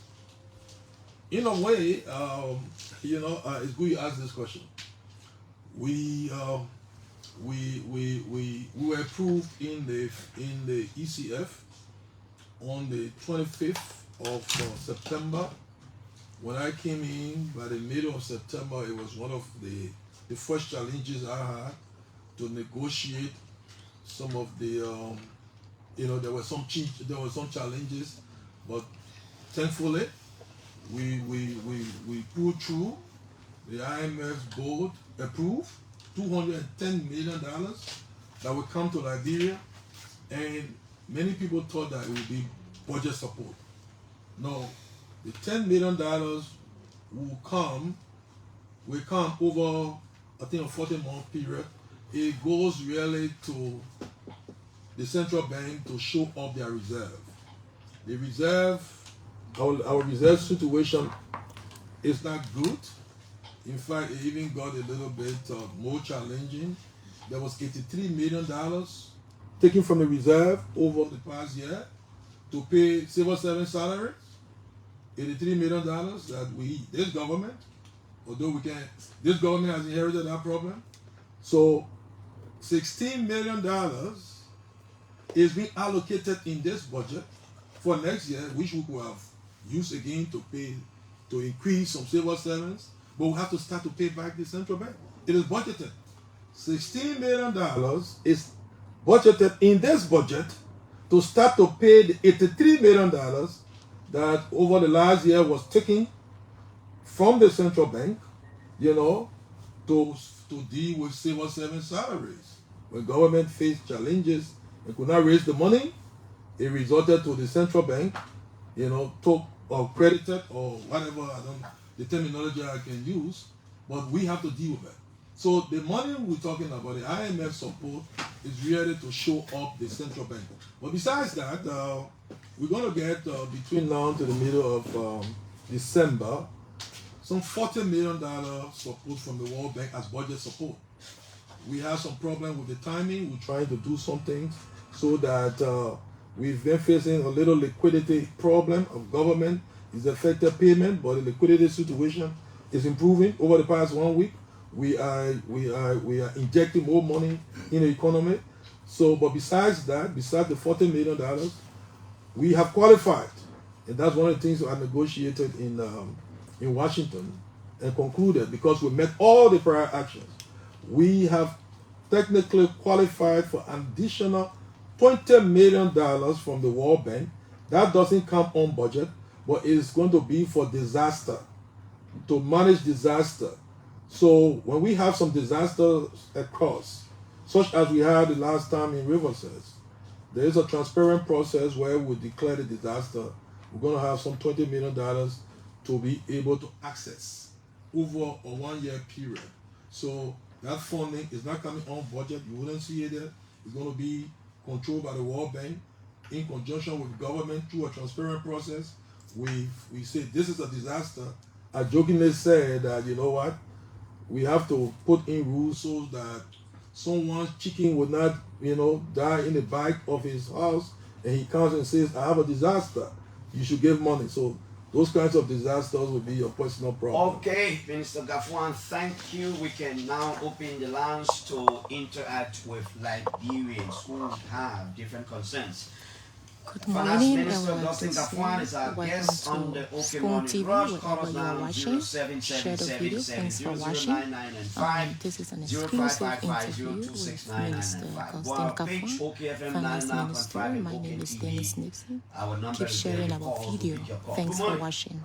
In a way, it's good you ask this question. We were approved in the ECF on the 25th of September. When I came in by the middle of September, it was one of the first challenges I had to negotiate some of the there were some challenges, but thankfully, we pulled through. The IMF board approved $210 million that will come to Liberia, and many people thought that it would be budget support. No, the $10 million will come over, I think, a 40-month period. It goes really to the central bank to show up their reserve. The reserve, our reserve situation is not good. In fact, it even got a little bit more challenging. There was $83 million taken from the reserve over the past year to pay civil servant salaries. $83 million that this government, although this government has inherited that problem. So $16 million is being allocated in this budget for next year, which we could have used again to increase some civil servants, but we have to start to pay back the central bank. It is budgeted. $16 million is budgeted in this budget to start to pay the $83 million that over the last year was taken from the central bank, to deal with civil servant salaries. When government faced challenges and could not raise the money, it resulted to the central bank, took or credited or whatever, the terminology I can use, but we have to deal with it. So the money we're talking about, the IMF support, is really to show up the central bank. But besides that, we're going to get between now to the middle of December, some $40 million support from the World Bank as budget support. We have some problem with the timing. We're trying to do something so that we've been facing a little liquidity problem of government. It's affected payment, but the liquidity situation is improving over the past 1 week. We are injecting more money in the economy. So, but besides that, besides the $40 million, we have qualified, and that's one of the things I negotiated in Washington and concluded, because we met all the prior actions. We have technically qualified for an additional $20 million from the World Bank. That doesn't come on budget, but it is going to be for disaster, to manage disaster. So when we have some disasters across, such as we had the last time in Riverside, there is a transparent process where we declare the disaster. We're going to have some $20 million to be able to access over a 1 year period. So that funding is not coming on budget. You wouldn't see it there. It's going to be controlled by the World Bank in conjunction with government through a transparent process. We say this is a disaster. I jokingly said that, you know what, we have to put in rules so that someone's chicken would not, die in the back of his house, and he comes and says, I have a disaster. You should give money. So those kinds of disasters will be a personal problem. Okay, Minister Ngafuan, thank you. We can now open the lines to interact with Liberians who have different concerns. Good Finance morning, Minister and Augustine Ngafuan is our welcome guest on to the Open Spoon Morning TV, Rush. wherever Call us you are now watching. Share the video. Thanks for watching. 0777 This is an exclusive interview with Minister Augustine Ngafuan, Finance Minister. My name is Dennis Nixon. Keep sharing our video. Thanks for watching.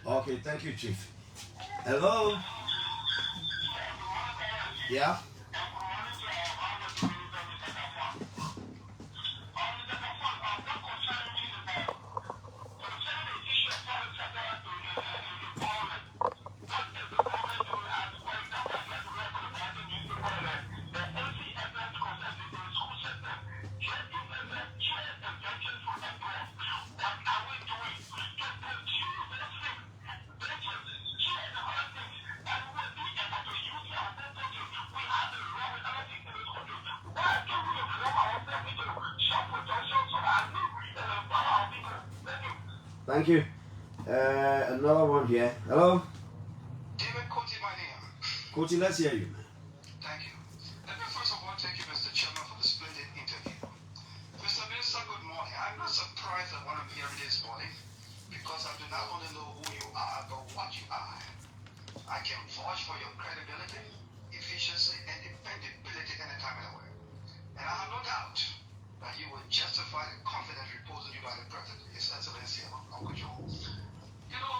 Okay, thank you, Chief. Hello? Yeah? Thank you. Another one here. Hello? Coach, let's hear you, man. Thank you. Let me first of all thank you, Mr. Chairman, for the splendid interview. Mr. Minister, good morning. I'm not surprised at what I'm hearing this morning because I do not only know who you are, but what you are. I can vouch for your credibility, efficiency, and dependability anytime and anywhere. And I have no doubt that you will justify the confidence reposed in you by the President, His Excellency, Uncle Joe. You know,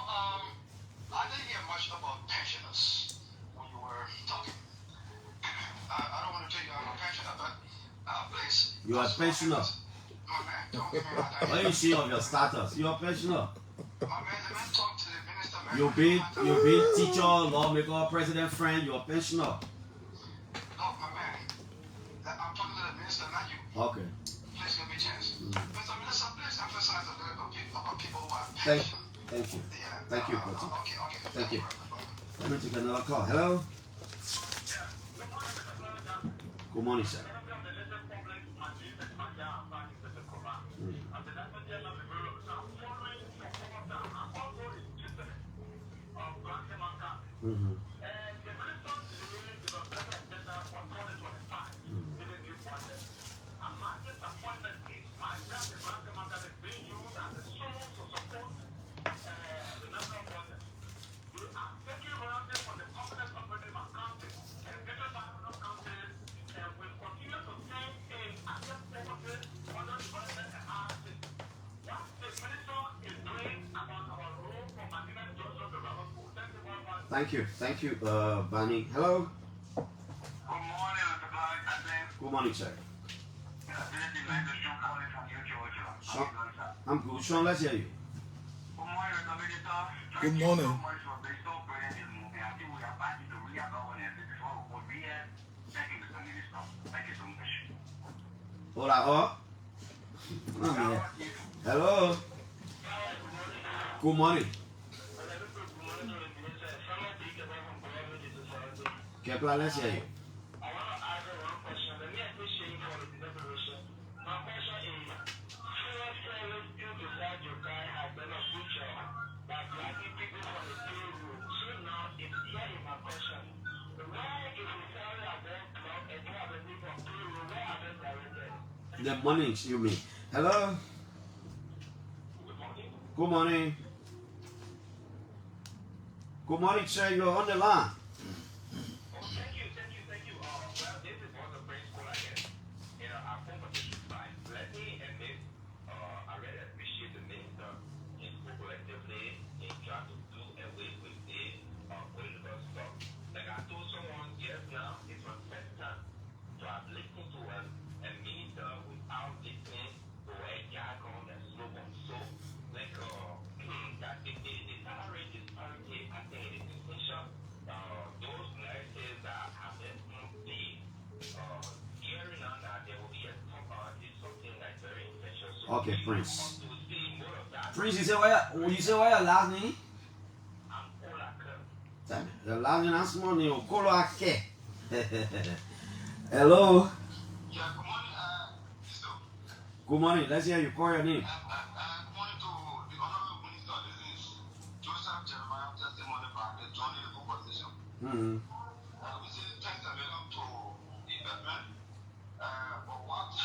I didn't hear much about pensioners when you were talking. I don't want to tell you I'm a pensioner, but please. You are a pensioner. My man, don't give me a hard time. What is of your status? You are a pensioner. My man, let me talk to the minister. You be teacher, lawmaker, president, friend. You are a pensioner. No, my man. I'm talking to the minister, not you. Okay. Please give me a chance. Mr. Minister, please emphasize a little bit about people who are pensioners. Thank you. Yeah. Thank you, Coach. Okay. Thank you. Let me take another call. Hello. Good morning, sir. Mm-hmm. Thank you, Barney. Hello. Good morning, Mr. Clark. Good morning, sir. This is Mr. Sean calling from New Georgia. Sean, I'm good. Sean, let's hear you. Good morning, Mr. Minister. Good morning. Thank you so much for being so brilliant this movie. I think we are back to real governance. This is what we will be here. Thank you, Mr. Minister. Thank you so much. Hola, oh. Hello. Good morning. Kepler, let's hear you. I want to ask you one question. Let me appreciate you for the deliberation. My question is, seriously, you decide your guy has been a future by dragging people from the payroll. So now, it's here in my question. Why is the salary at one club and you have a people from payroll? Where are they directed? The morning, you mean. Hello. Good morning. Good morning. Good morning, sir. You're on the line. Okay, Prince. Prince, you say what your last name? The last name is small name. Kolake. Hello. Yeah, good morning, Mr. Good morning. Let's hear you. Call your name. Good morning to the Honorable Minister. This is Joseph Jeremiah testimony from the Johnny Level position. Mm-hmm. We say thanks and welcome to the investment. But what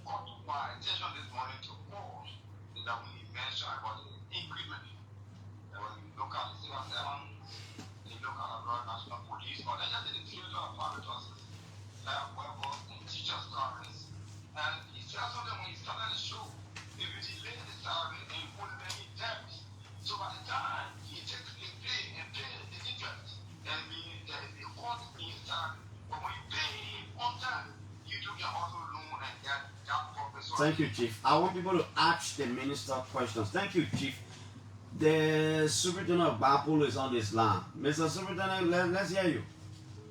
caught my attention this morning to pause is that when he mentioned about the increment, there was local civil servant, the local national police, or just the theater of apparatus, well, teachers' parents. And he said something when he started the show. If you delay the salary and put many debts, so by the time he takes the pay and pay the interest, and the court in salary. But when you pay him on time, you do get also loan and get that professor. Thank you, Chief. I want people to ask the minister questions. Thank you, Chief. The Superintendent of Bapul is on this line. Mr. Superintendent, let's hear you.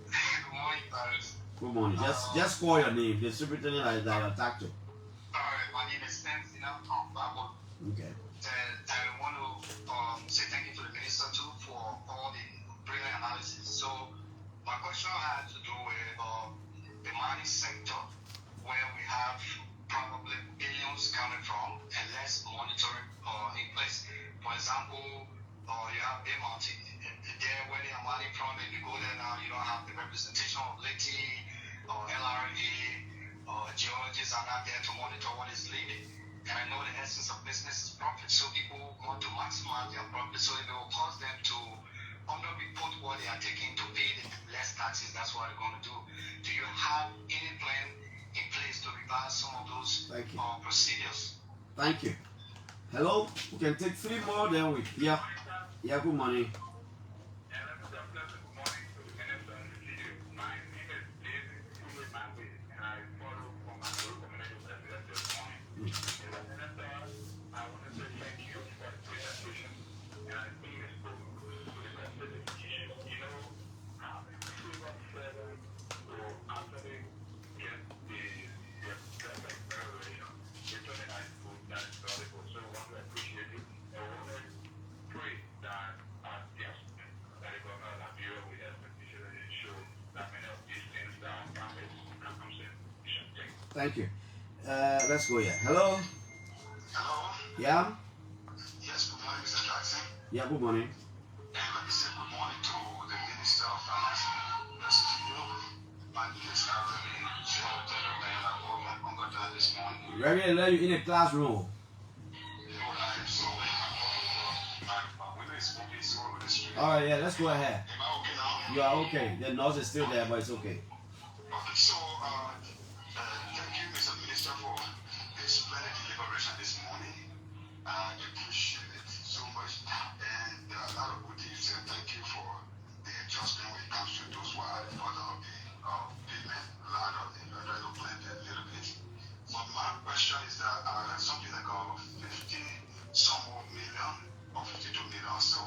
Good morning, Paris. Good morning. Just call your name. The Superintendent that I attacked you. Alright, my name is Sensina from Bapul. Okay. And I want to say thank you to the minister too for all the brilliant analysis. So my question has to do with the mining sector, where we have probably billions coming from and less monitoring in place. For example, you have Bay Mountain, there where they are mining from, and you go there now, essence of business is profit. So people want to maximize their profit. So it will cause them to underreport what they are taking to pay the less taxes. That's what they're going to do. Do you have any plan in place to reverse some of those procedures? Thank you. Hello, we can take 3 more, then we. Yeah, good morning. Thank you. Let's go here. Hello? Hello? Yeah? Yes, good morning, Mr. Jackson. Yeah, good morning. And let me say good morning to the Minister of Finance, Mr. My name is Calvin this morning. Ready to let you in the classroom. Alright, yeah, let's go ahead. Am I okay now? You are okay. The nose is still there, but it's okay. Okay, so thank you, Mr. Minister, for the splendid deliberation this morning. I appreciate it so much. And there are a lot of good things. And thank you for the adjustment when it comes to those who are at the bottom of the payment ladder. I try to blend it a little bit. But my question is that something like 50 some more million or 52 million so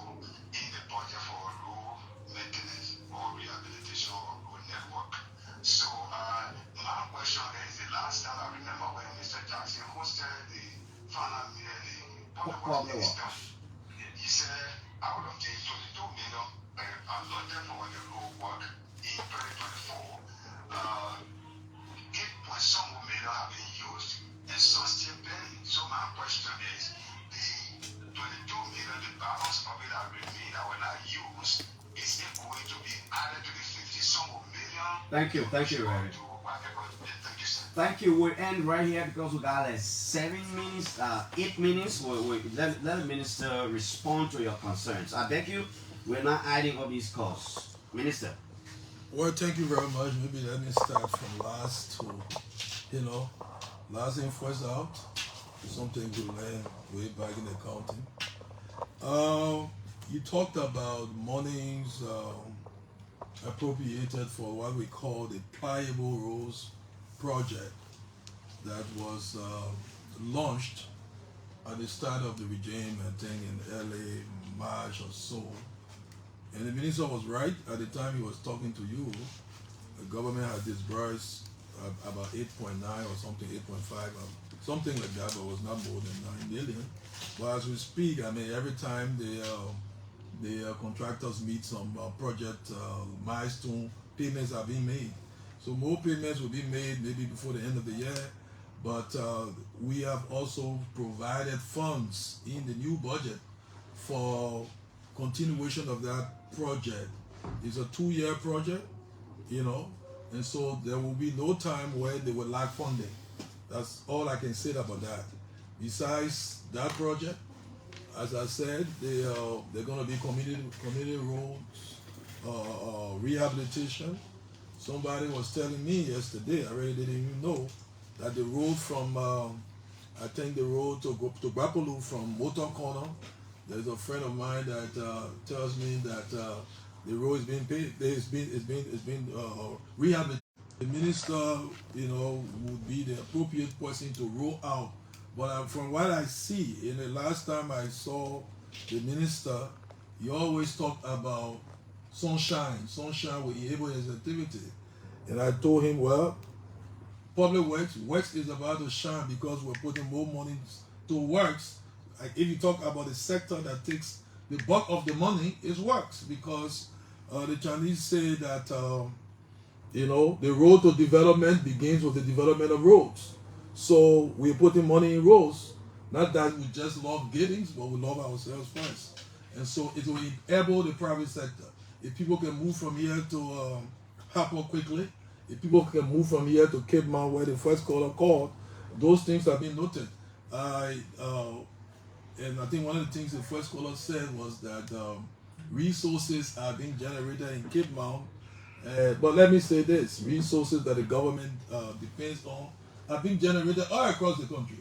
in the budget for road maintenance or rehabilitation or road network. So my question is, the last time I remember when Mr. Jackson hosted the final public minister, he said out of the 22 million allotted for the road work in 2024, 8 point some million have been used and some still pending. So my question is, the 22 million, the balance of it that remain that were not used, is it going to be added to the 50 some million? Thank you, Larry. Thank you, sir. Thank you. We'll end right here because we got like 7 minutes, 8 minutes. Let the minister respond to your concerns. I beg you, we're not adding up these costs. Minister. Well, thank you very much. Maybe let me start from last to, last in, first out. Something to learn way back in accounting. You talked about monies appropriated for what we call the Pliable Roads project that was launched at the start of the regime, I think in early March or so. And the minister was right. At the time he was talking to you, the government had disbursed about 8.9 or something, 8.5, something like that, but it was not more than 9 million. But as we speak, I mean, every time the contractors meet some project milestone, payments are being made. So more payments will be made maybe before the end of the year. But we have also provided funds in the new budget for continuation of that project. It's a 2-year project, and so there will be no time where they will lack funding. That's all I can say about that. Besides that project, as I said, they're going to be community roads, rehabilitation. Somebody was telling me yesterday, I really didn't even know, that the road from, I think the road to Gbapolu from Motor Corner, there's a friend of mine that tells me that the road is being paid, it's been rehabilitated. The minister, would be the appropriate person to roll out. But from what I see, in the last time I saw the minister, he always talked about sunshine will enable his activity. And I told him, well, public works is about to shine because we're putting more money to works. Like if you talk about the sector that takes the bulk of the money, is works, because the Chinese say that the road to development begins with the development of roads. So we're putting money in roads. Not that we just love Giddings, but we love ourselves first. And so it will enable the private sector. If people can move from here to Harper quickly, if people can move from here to Cape Mount where the first caller called, those things have been noted. And I think one of the things the first caller said was that resources are being generated in Cape Mount. But let me say this, resources that the government depends on are being generated all across the country.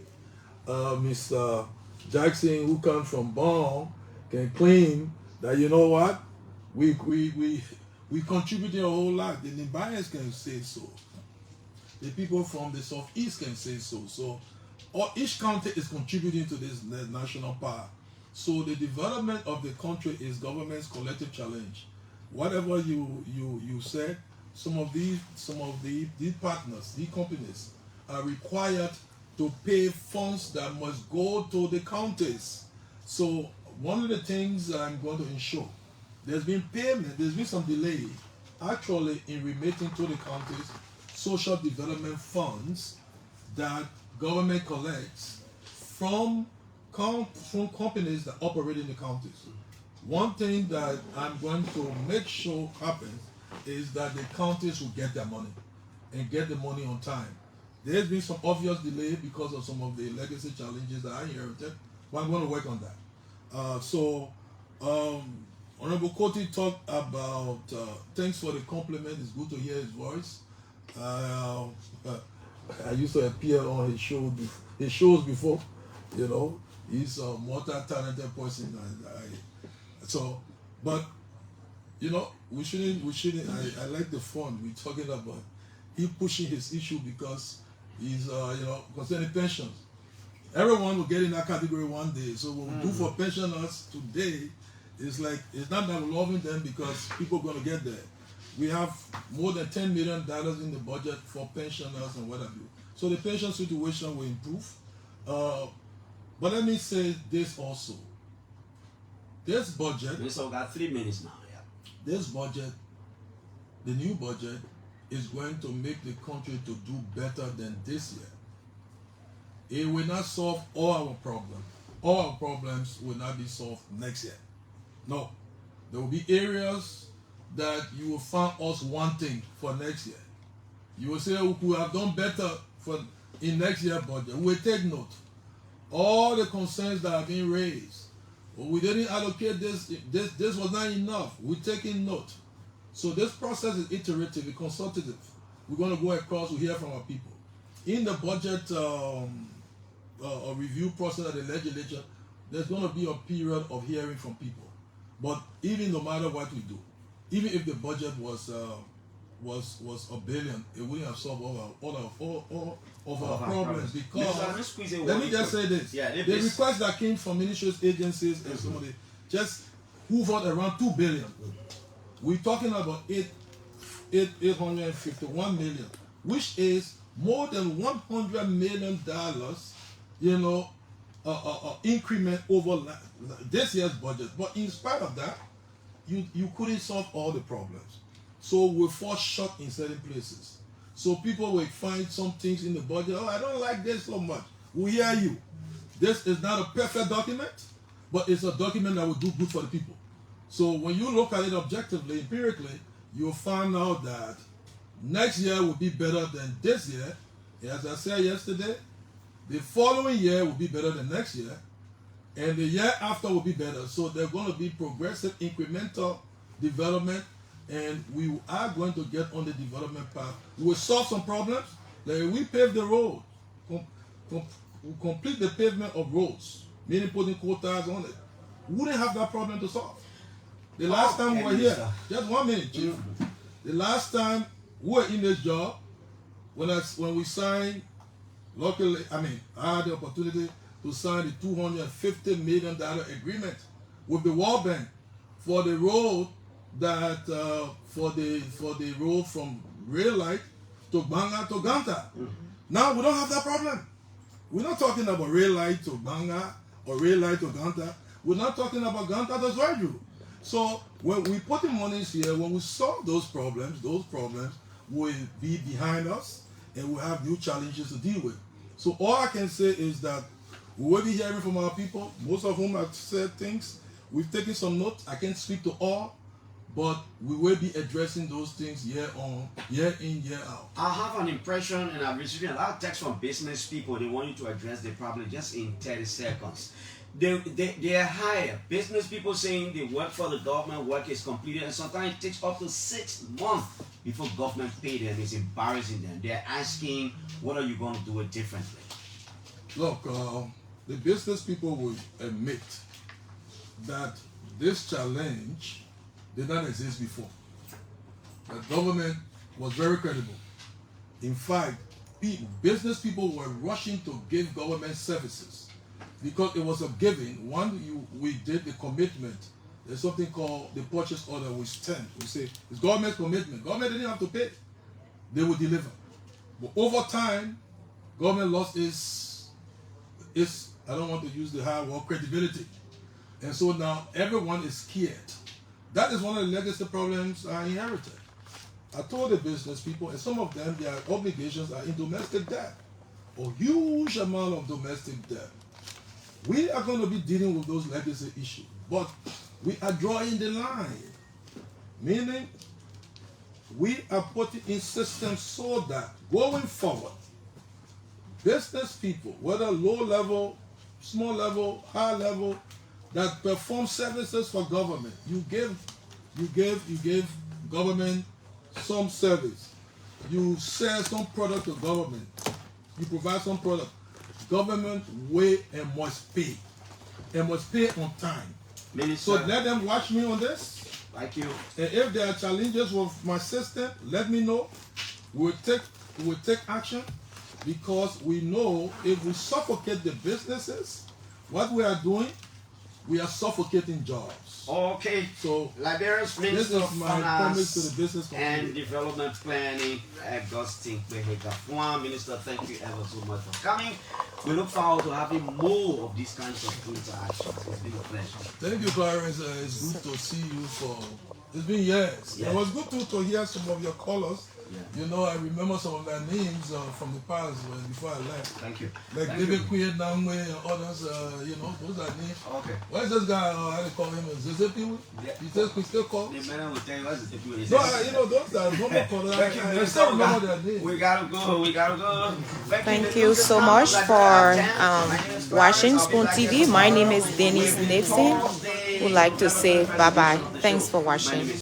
Mr. Jackson, who comes from Bonn, can claim that, you know what, we contributed a whole lot. The Nimbayans can say so. The people from the southeast can say so. So each county is contributing to this national power. So the development of the country is government's collective challenge. Whatever you said, some of these partners, these companies are required to pay funds that must go to the counties. So one of the things I'm going to ensure, there's been payment, there's been some delay actually in remitting to the counties social development funds that government collects from companies that operate in the counties. One thing that I'm going to make sure happens is that the counties will get their money and get the money on time. There's been some obvious delay because of some of the legacy challenges that I inherited, but I'm going to work on that. Honorable Koti talked about thanks for the compliment. It's good to hear his voice. I used to appear on his shows before. You know, he's a multi-talented person. But you know, we shouldn't. I like the fun we're talking about. He pushing his issue because he's concerning pensions. Everyone will get in that category one day. So what we do for pensioners today is like, it's not that we're loving them because people are going to get there. We have more than $10 million in the budget for pensioners and what have you. So the pension situation will improve. But let me say this also. This budget. We still got 3 minutes now. Yeah. This budget, the new budget, is going to make the country to do better than this year. It will not solve all our problems. All our problems will not be solved next year. No. There will be areas that you will find us wanting for next year. You will say we could have done better in next year's budget. We will take note. All the concerns that have been raised. We didn't allocate this was not enough. We're taking note. So this process is iterative, it's consultative. We're going to go across, we hear from our people. In the budget review process of the legislature, there's going to be a period of hearing from people. But even no matter what we do, even if the budget was $1 billion, it wouldn't have solved all of our problems. Because let me just say this: the request that came from ministries, agencies, and somebody just hovered around $2 billion. We're talking about 851 million, which is more than $100 million. Increment over this year's budget. But in spite of that, you couldn't solve all the problems. So we fall short in certain places. So people will find some things in the budget. Oh, I don't like this so much. We hear you. This is not a perfect document, but it's a document that will do good for the people. So when you look at it objectively, empirically, you'll find out that next year will be better than this year. As I said yesterday, the following year will be better than next year, and the year after will be better. So they're going to be progressive, incremental development, and we are going to get on the development path. We will solve some problems. Like we pave the road, we complete the pavement of roads, meaning putting quotas on it. We wouldn't have that problem to solve. The last time we were here, just 1 minute, Chief. The last time we were in this job, when we signed, luckily, I had the opportunity to sign the $250 million agreement with the World Bank for the road for the road from Rail Light to Banga to Ganta. Now we don't have that problem. We're not talking about Rail Light to Banga or Rail Light to Ganta. We're not talking about Ganta to Zwaju. So when we put the monies here, when we solve those problems will be behind us and we'll have new challenges to deal with. So all I can say is that we will be hearing from our people, most of whom have said things. We've taken some notes. I can't speak to all, but we will be addressing those things year in, year out. I have an impression, and I've received a lot of texts from business people. They want you to address the problem just in 30 seconds. They are higher. Business people saying they work for the government, work is completed, and sometimes it takes up to 6 months before government pay them. It's embarrassing them. They're asking, what are you going to do it differently? Look, the business people will admit that this challenge did not exist before. The government was very credible. In fact, business people were rushing to give government services because it was a giving. We did the commitment. There's something called the purchase order. We stand. We say it's government commitment. Government didn't have to pay. They would deliver. But over time, government lost its I don't want to use the high word, credibility. And so now everyone is scared. That is one of the legacy problems I inherited. I told the business people, and some of them, their obligations are in domestic debt, a huge amount of domestic debt. We are going to be dealing with those legacy issues, but we are drawing the line, meaning we are putting in systems so that going forward, business people, whether low level, small level, high level, that perform services for government, you give government some service, you sell some product to government, you provide some product, government will and must pay on time. Minister, so let them watch me on this. Thank you. And if there are challenges with my system, let me know. We'll take action, because we know if we suffocate the businesses, what we are doing, we are suffocating jobs. Okay. So Liberia's Minister of Finance and Development Planning, Augustine Ngafuan. Minister, thank you ever so much for coming. We look forward to having more of these kinds of interactions. It's been a pleasure. Thank you, Clarence. It's good to see you it's been years. Yeah. It was good to hear some of your callers. Yeah. You know, I remember some of their names from the past before I left. Thank you. Like Thank David you. Queen, Nangwe, and others, those are names. Okay. Where's this guy? How they call him? Zezepi? Yeah. We still call? The man will tell you what's the people. No, those are normal callers. Thank you, I Minister. still remember their names. We gotta go. Thank you so much for watching Spoon TV. My name is Denise Nixon. Would like to say bye-bye. Thanks for watching.